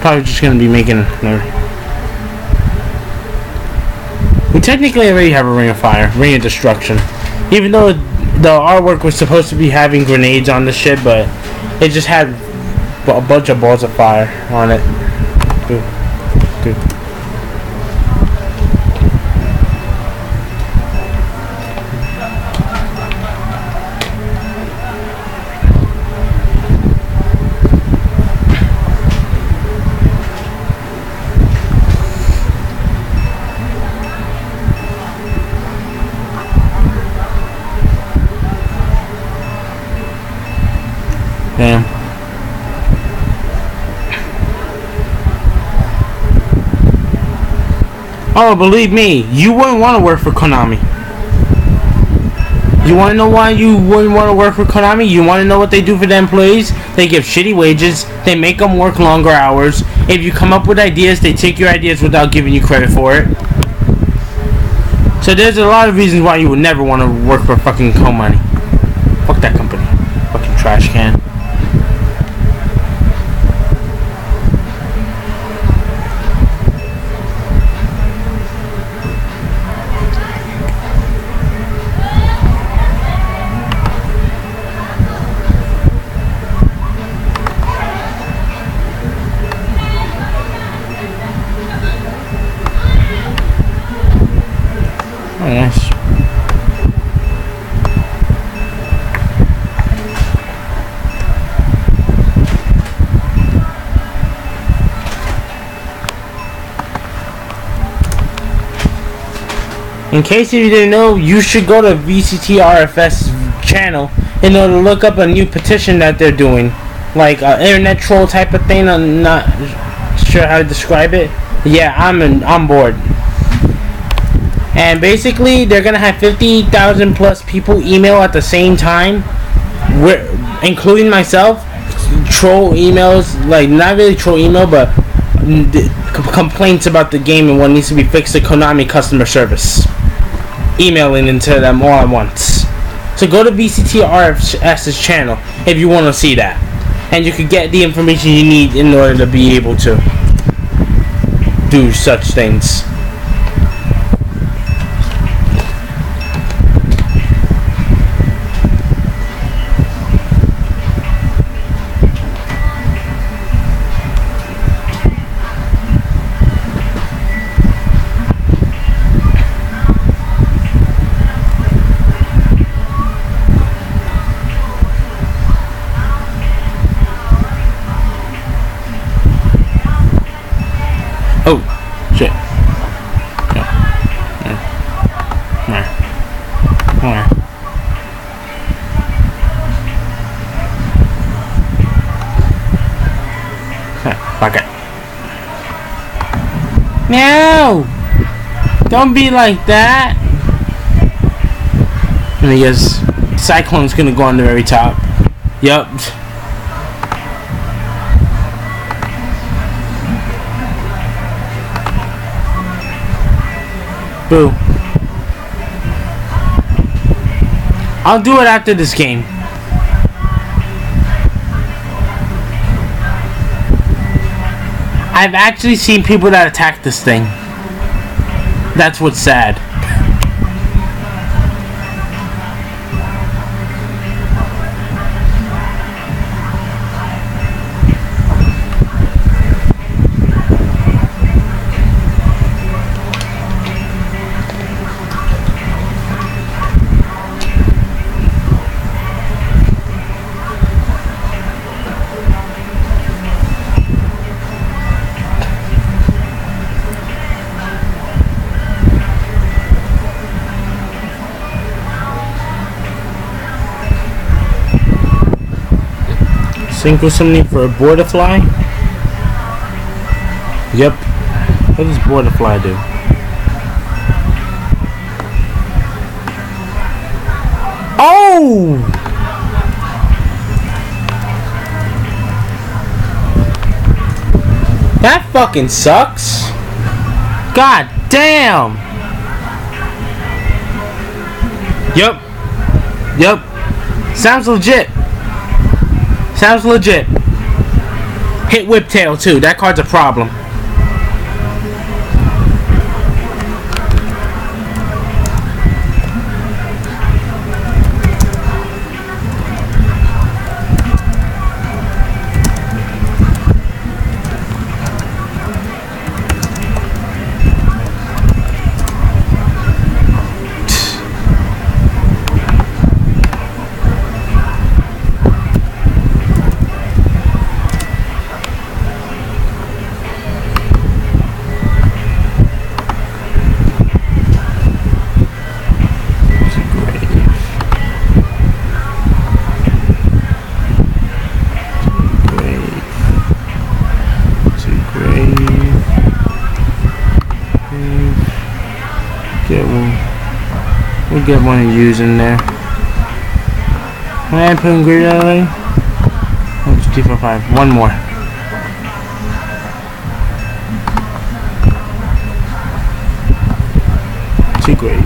Probably just gonna be making another. We technically already have a ring of fire, ring of destruction. Even though the artwork was supposed to be having grenades on the shit, but it just had a bunch of balls of fire on it. Good. Damn. Oh, believe me, you wouldn't want to work for Konami. You want to know why you wouldn't want to work for Konami? You want to know what they do for the employees? They give shitty wages. They make them work longer hours. If you come up with ideas, they take your ideas without giving you credit for it. So there's a lot of reasons why you would never want to work for fucking Konami. Fuck that company. Fucking trash can. Nice. In case you didn't know, you should go to VCTRFS channel in order to look up a new petition that they're doing, like an internet troll type of thing. I'm not sure how to describe it. Yeah, I'm bored. And basically, they're gonna have 50,000 plus people email at the same time, including myself. Troll emails, like not really troll email, but complaints about the game and what needs to be fixed to Konami customer service. Emailing into them all at once. So go to VCTRFS's channel if you want to see that, and you can get the information you need in order to be able to do such things. Oh, shit. Fuck it. No! Don't be like that! And I guess Cyclone's gonna go on the very top. Yup. Boo. I'll do it after this game. I've actually seen people that attack this thing. That's what's sad. Synchro summoning for a Borderfly? Yep. What does Borderfly do? Oh! That fucking sucks. God damn. Yep. Yep. Sounds legit. Sounds legit. Hit Whiptail too. That card's a problem. We'll get one of yous in there. I put in grade already. 1, 2, 3, 4, 5. One more. Two grave.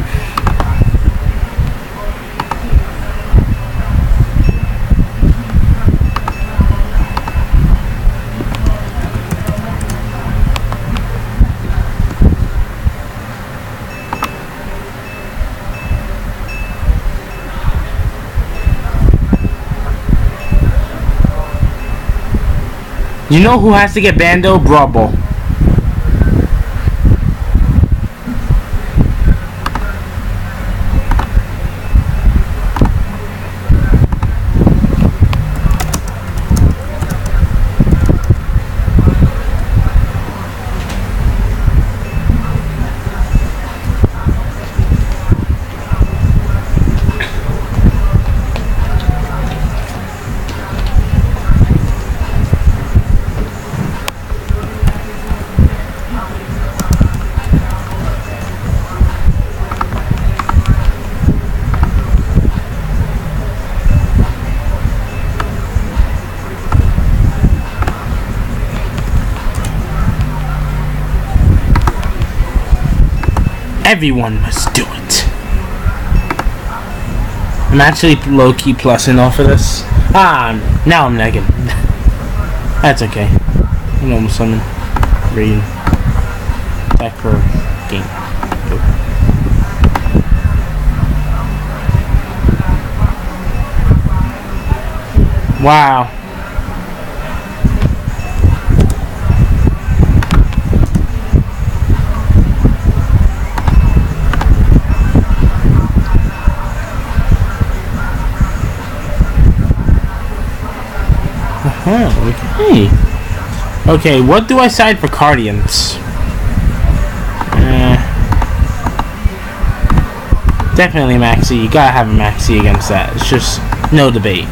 You know who has to get banned though? Brabo. Everyone must do it. I'm actually low-key plussing off of this. Now I'm negative. That's okay. I'm almost summon. Read. Attack for game. Go. Wow. Okay. Okay, what do I side for Guardians? Definitely Maxi. You gotta have a Maxi against that. It's just no debate.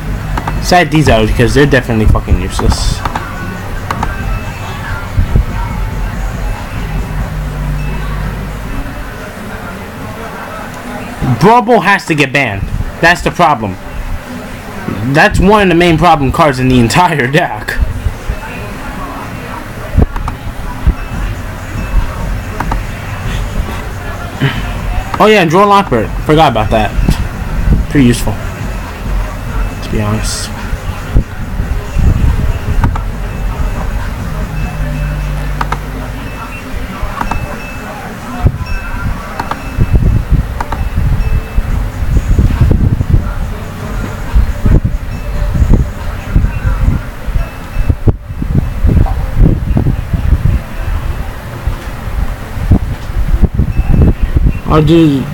Side these out because they're definitely fucking useless. Brawl has to get banned. That's the problem. That's one of the main problem cards in the entire deck. Oh yeah, and draw Lockbird. Forgot about that. Pretty useful, to be honest.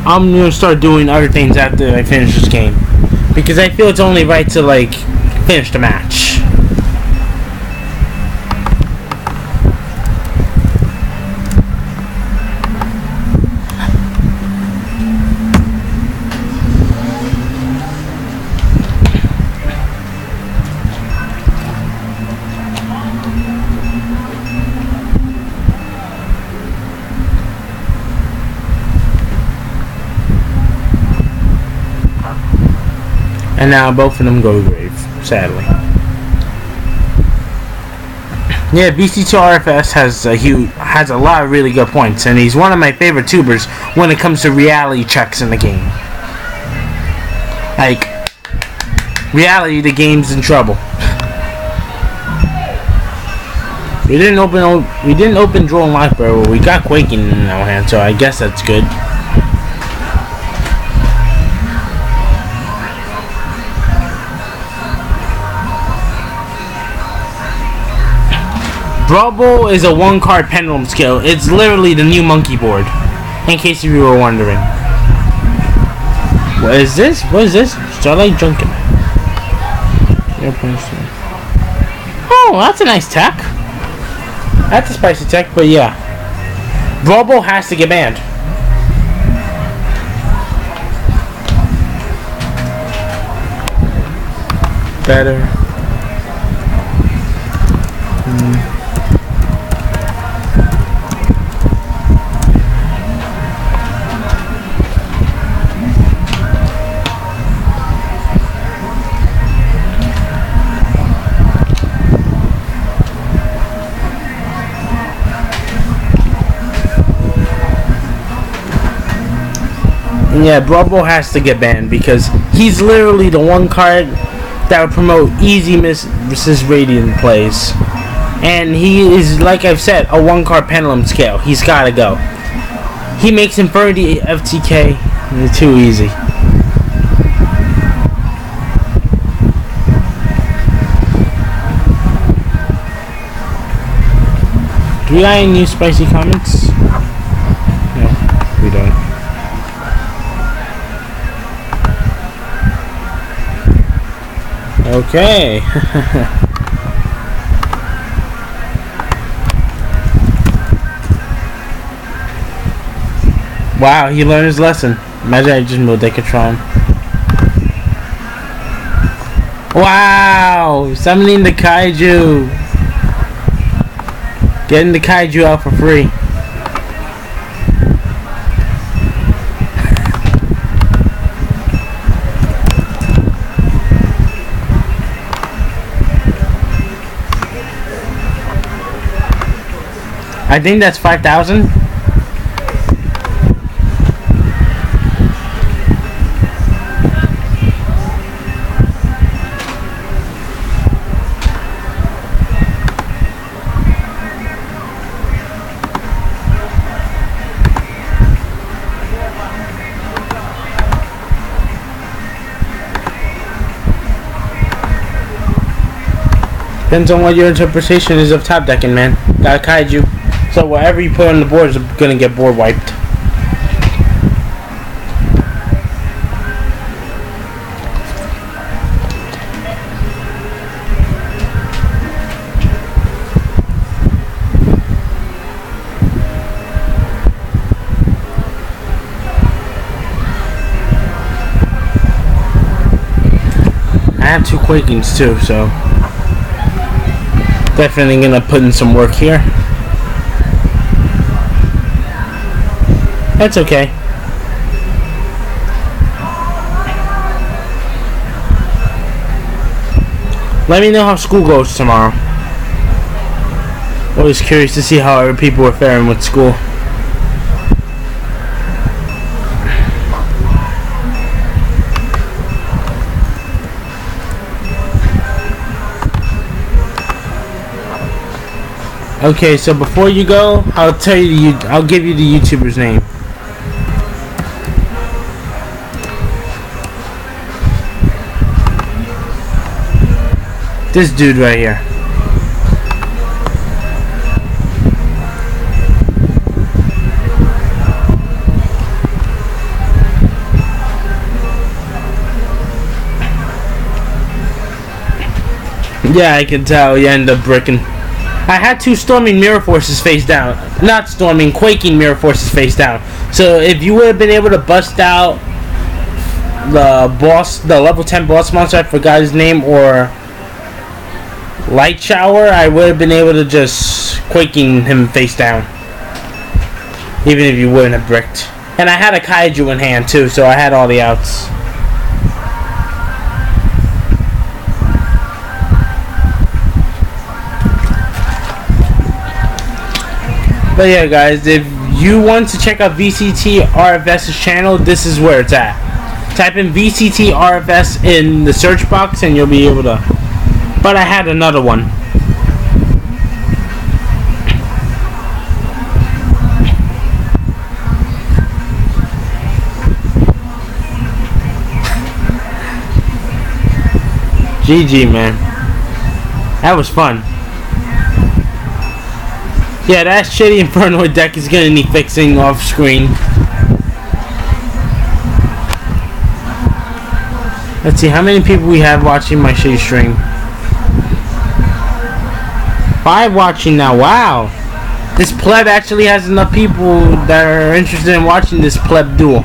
I'm gonna start doing other things after I finish this game, because I feel it's only right to like finish the match. And now both of them go to grave, sadly. Yeah, VC2RFS has a lot of really good points, and he's one of my favorite tubers when it comes to reality checks in the game. Like, reality, the game's in trouble. We didn't open Dueling Lockbird, but we got Quaking in our hand, so I guess that's good. Brawl is a one-card pendulum skill. It's literally the new monkey board, in case you were wondering. What is this? What is this? Starlight Junkin. Oh, that's a nice tech. That's a spicy tech, but yeah. Brawl has to get banned. Better. Yeah, Brawl has to get banned because he's literally the one card that would promote easy versus Radiant plays. And he is, like I've said, a one-card pendulum scale. He's gotta go. He makes Infernoid FTK too easy. Do we got any new spicy comments? No, we don't. Okay. Wow, he learned his lesson. Imagine I just moved Decatron. Wow! Summoning the kaiju! Getting the kaiju out for free. I think that's 5,000. Depends on what your interpretation is of top decking, man. Got a kaiju. So whatever you put on the board is gonna get board wiped. have 2 Quakings too, so definitely gonna put in some work here. That's okay. Let me know how school goes tomorrow. Always curious to see how other people are faring with school. Okay, so before you go, I'll tell you, I'll give you the YouTuber's name. This dude right here. Yeah, I can tell you end up bricking. I had 2 Storming Mirror Forces face down. Not Storming, Quaking Mirror Forces face down. So if you would have been able to bust out the boss, the level 10 boss monster, I forgot his name, or Light Shower, I would have been able to just Quaking him face down. Even if you wouldn't have bricked. And I had a Kaiju in hand too, so I had all the outs. But yeah, guys, if you want to check out VCT RFS's channel, this is where it's at. Type in VCT RFS in the search box and you'll be able to. But I had another one. GG, man. That was fun. Yeah, that shitty Infernoid deck is gonna need fixing off screen. Let's see how many people we have watching my shitty stream. 5 watching now. Wow. This pleb actually has enough people that are interested in watching this pleb duel.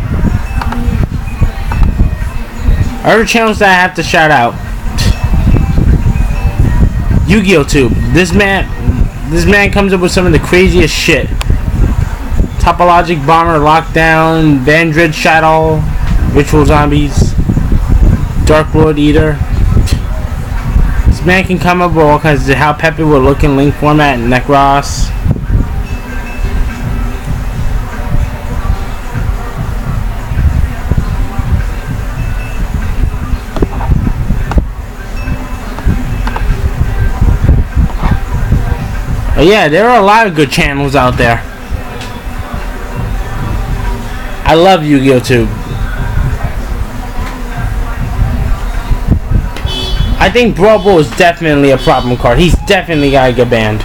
Other channels that I have to shout out. Yu-Gi-Oh! Tube. This man comes up with some of the craziest shit. Topologic Bomber, Lockdown, Vandred Shadow, Ritual Zombies, Dark Lord Eater. This man can come up with all kinds of how Pepe will look in Link format and Necros. Yeah, there are a lot of good channels out there. I love Yu-Gi-Oh! Tube. I think Brawl Ball is definitely a problem card. He's definitely gotta get banned.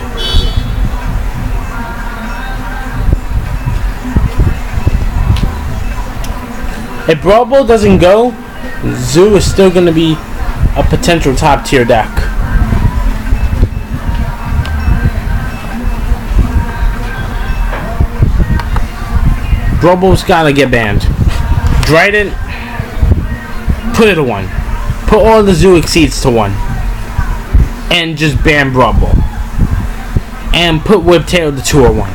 If Brawl Ball doesn't go, Zoo is still gonna be a potential top tier deck. Brawl Ball's gotta get banned. Dryden, put it to 1. Put all the Zoo Exceeds to 1. And just ban Brawl Ball. And put Whiptail to 2 or 1.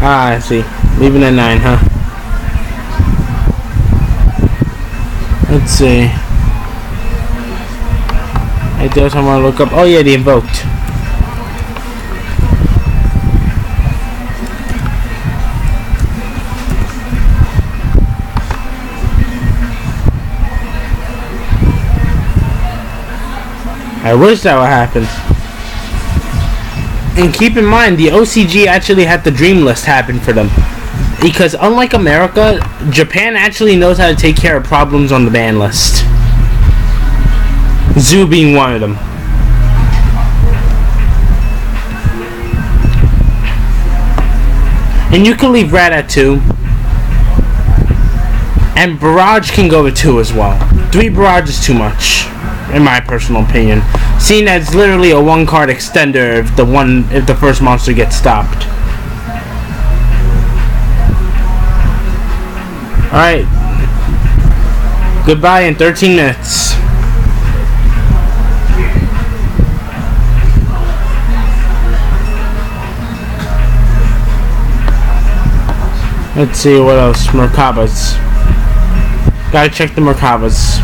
Ah, I see. Leaving at 9, huh? Let's see. I do someone to look up. Oh yeah, the Invoked. I wish that would happen. And keep in mind, the OCG actually had the Dream List happen for them. Because unlike America, Japan actually knows how to take care of problems on the ban list. Zoo being one of them. And you can leave Rat at 2. And Barrage can go to 2 as well. 3 Barrage is too much, in my personal opinion. Seeing that it's literally a 1-card extender if the first monster gets stopped. Alright. Goodbye in 13 minutes. Let's see what else. Merkabas. Gotta check the Merkabas.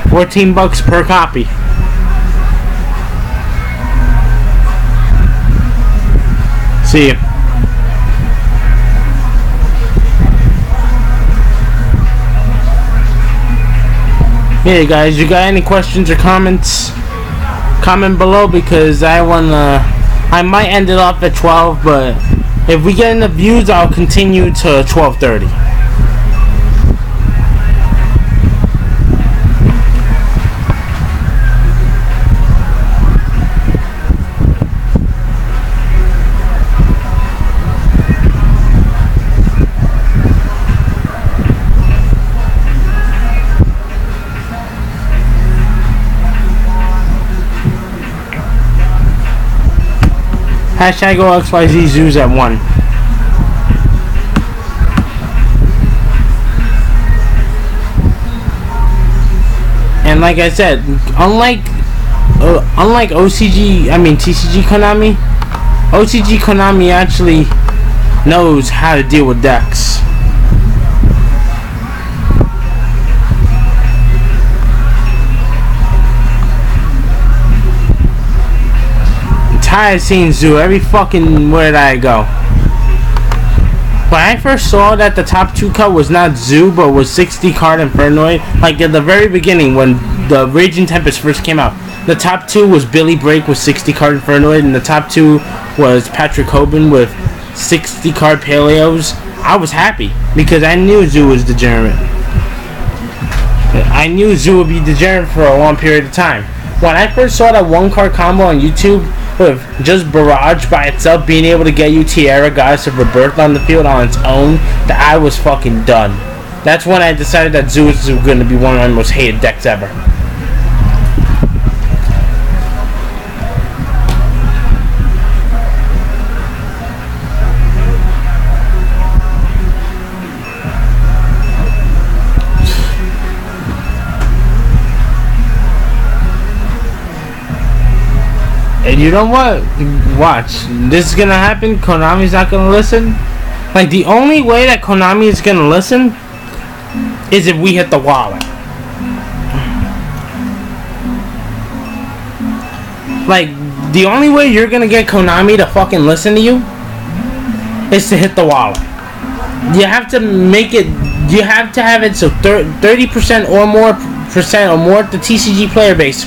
$14 per copy. See you. Yeah, guys, you got any questions or comments? Comment below, because I might end it off at 12, but if we get enough views, I'll continue to 12:30. Hashtag OXYZ zoos at 1. And like I said, unlike TCG Konami, OCG Konami actually knows how to deal with decks. Tired of seeing Zoo every fucking where that I go. When I first saw that the top 2 cut was not Zoo but was 60 card Infernoid, like at the very beginning when the Raging Tempest first came out, the top 2 was Billy Break with 60 card Infernoid, and the top 2 was Patrick Hoban with 60 card Paleos. I was happy because I knew Zoo was degenerate. I knew Zoo would be degenerate for a long period of time. When I first saw that 1 card combo on YouTube with just Barrage by itself being able to get you Tierra, Goddess of Rebirth on the field on its own, that I was fucking done. That's when I decided that Zoo is going to be one of my most hated decks ever. And you know what? Watch. This is gonna happen. Konami's not gonna listen. Like, the only way that Konami is gonna listen is if we hit the wallet. Like, the only way you're gonna get Konami to fucking listen to you is to hit the wallet. You have to make it. You have to have it so 30% or more the TCG player base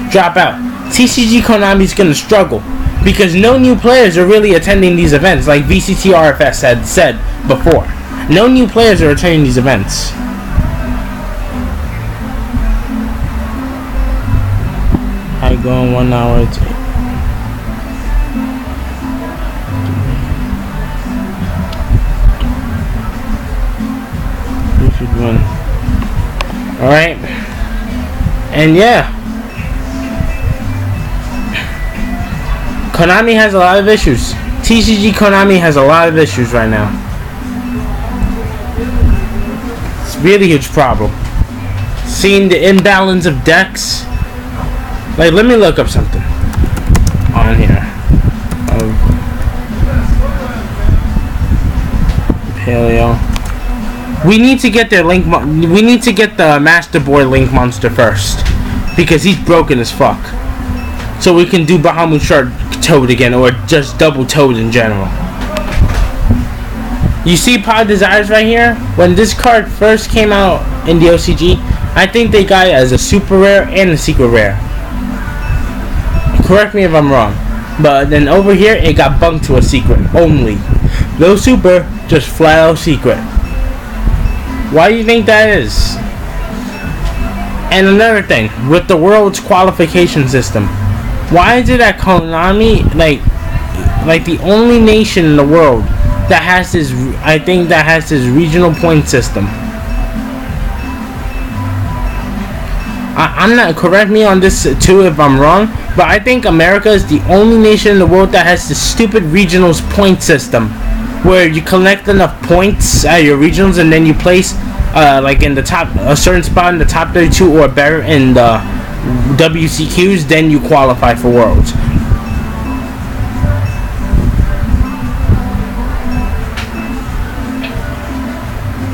drop out. TCG Konami's gonna struggle because no new players are really attending these events, like VCT RFS had said before. No new players are attending these events. I go in 1 hour. All right, and yeah. Konami has a lot of issues. TCG Konami has a lot of issues right now. It's a really huge problem. Seeing the imbalance of decks. Like, let me look up something on here. Paleo. We need to get their link. We need to get the Master Boy Link Monster first, because he's broken as fuck. So we can do Bahamut Shark Toad again, or just Double Toad in general. You see Pod Desires right here? When this card first came out in the OCG, I think they got it as a super rare and a secret rare. Correct me if I'm wrong. But then over here, it got bumped to a secret only. No super, just flat out secret. Why do you think that is? And another thing, with the world's qualification system, why is it that Konami, like the only nation in the world that has this, I think that has this regional point system? I'm not, correct me on this too if I'm wrong, but I think America is the only nation in the world that has the stupid regionals point system, where you collect enough points at your regionals and then you place like in the top, a certain spot in the top 32 or better in the WCQs, then you qualify for Worlds.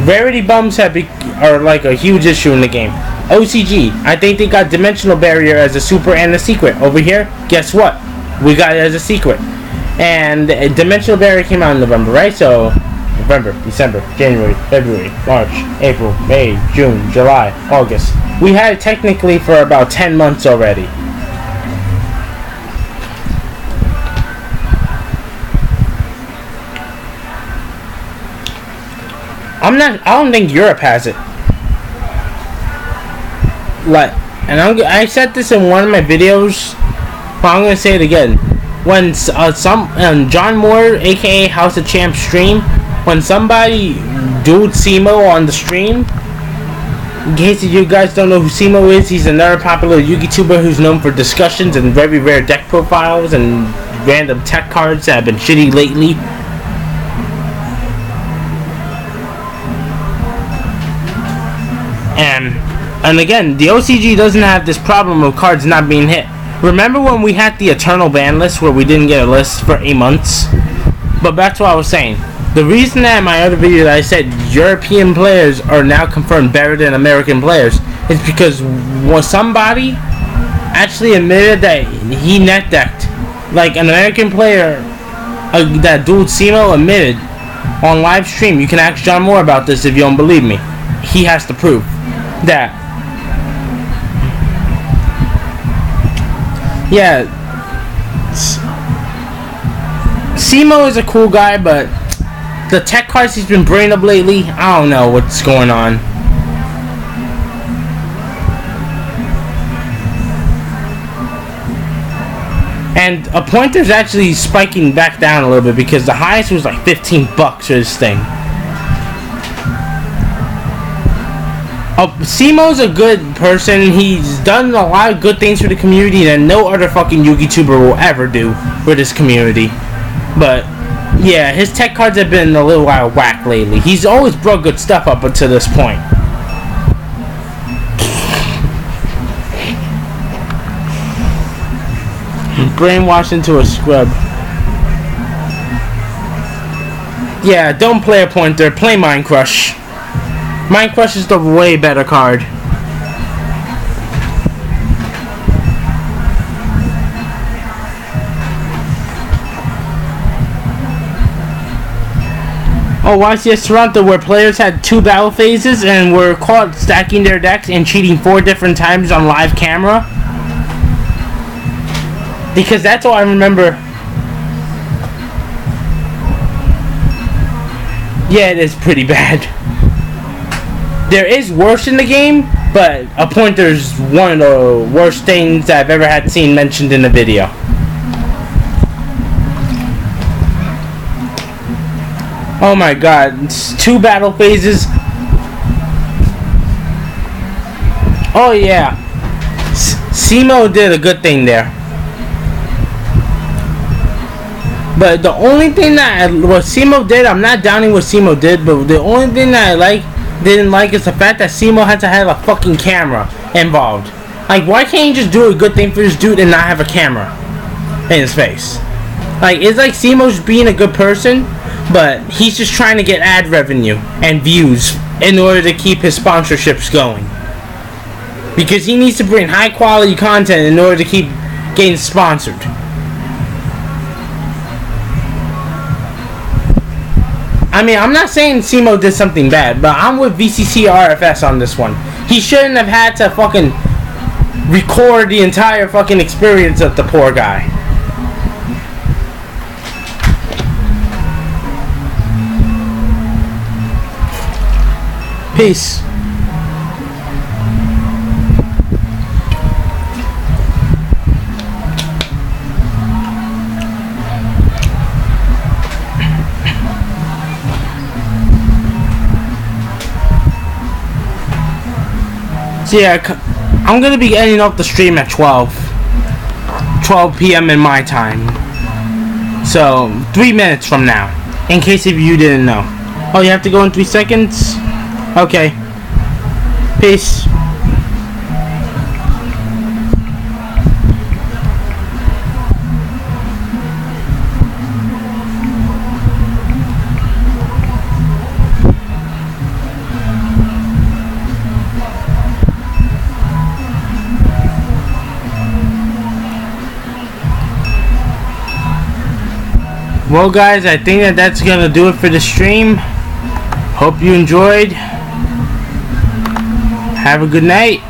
Rarity bumps are like a huge issue in the game. OCG, I think they got Dimensional Barrier as a super and a secret. Over here, guess what? We got it as a secret. And Dimensional Barrier came out in November, right? So, November, December, January, February, March, April, May, June, July, August. We had it technically for about 10 months already. I don't think Europe has it. Like, and I said this in one of my videos, but I'm gonna say it again. When John Moore, aka House of Champs, stream, when somebody dueled Simo on the stream, in case you guys don't know who Simo is, he's another popular YouTuber who's known for discussions and very rare deck profiles and random tech cards that have been shitty lately. And again, the OCG doesn't have this problem of cards not being hit. Remember when we had the Eternal ban list where we didn't get a list for 8 months? But back to what I was saying. The reason that in my other video that I said European players are now confirmed better than American players is because somebody actually admitted that he net decked. Like an American player that dueled Simo admitted on live stream. You can ask John Moore about this if you don't believe me. He has to prove that. Yeah, Simo is a cool guy, but the tech cards he's been bringing up lately, I don't know what's going on. And a pointer's actually spiking back down a little bit because the highest was like $15 for this thing. Simo's a good person. He's done a lot of good things for the community that no other fucking YouTuber will ever do for this community. But yeah, his tech cards have been a little out of whack lately. He's always brought good stuff up until this point. Brainwashed into a scrub. Yeah, don't play a pointer. Play Mind Crush. Mind Crush is the way better card. Oh, YCS Toronto, where players had 2 battle phases and were caught stacking their decks and cheating 4 different times on live camera. Because that's all I remember. Yeah, it is pretty bad. There is worse in the game, but a pointer's one of the worst things I've ever had seen mentioned in a video. Oh my god, it's 2 battle phases. Oh yeah, Simo did a good thing there. But the only thing that what Simo did, I'm not downing what Simo did, but the only thing that I didn't like is the fact that Simo had to have a fucking camera involved. Like, why can't you just do a good thing for this dude and not have a camera in his face? Like, it's like Simo's being a good person, but he's just trying to get ad revenue and views in order to keep his sponsorships going. Because he needs to bring high quality content in order to keep getting sponsored. I mean, I'm not saying Simo did something bad, but I'm with VCC RFS on this one. He shouldn't have had to fucking record the entire fucking experience of the poor guy. Peace. Yeah, I'm gonna be ending off the stream at 12 p.m. in my time. So 3 minutes from now, in case if you didn't know. Oh, you have to go in 3 seconds? Okay. Peace. Well guys, I think that's gonna do it for the stream. Hope you enjoyed. Have a good night.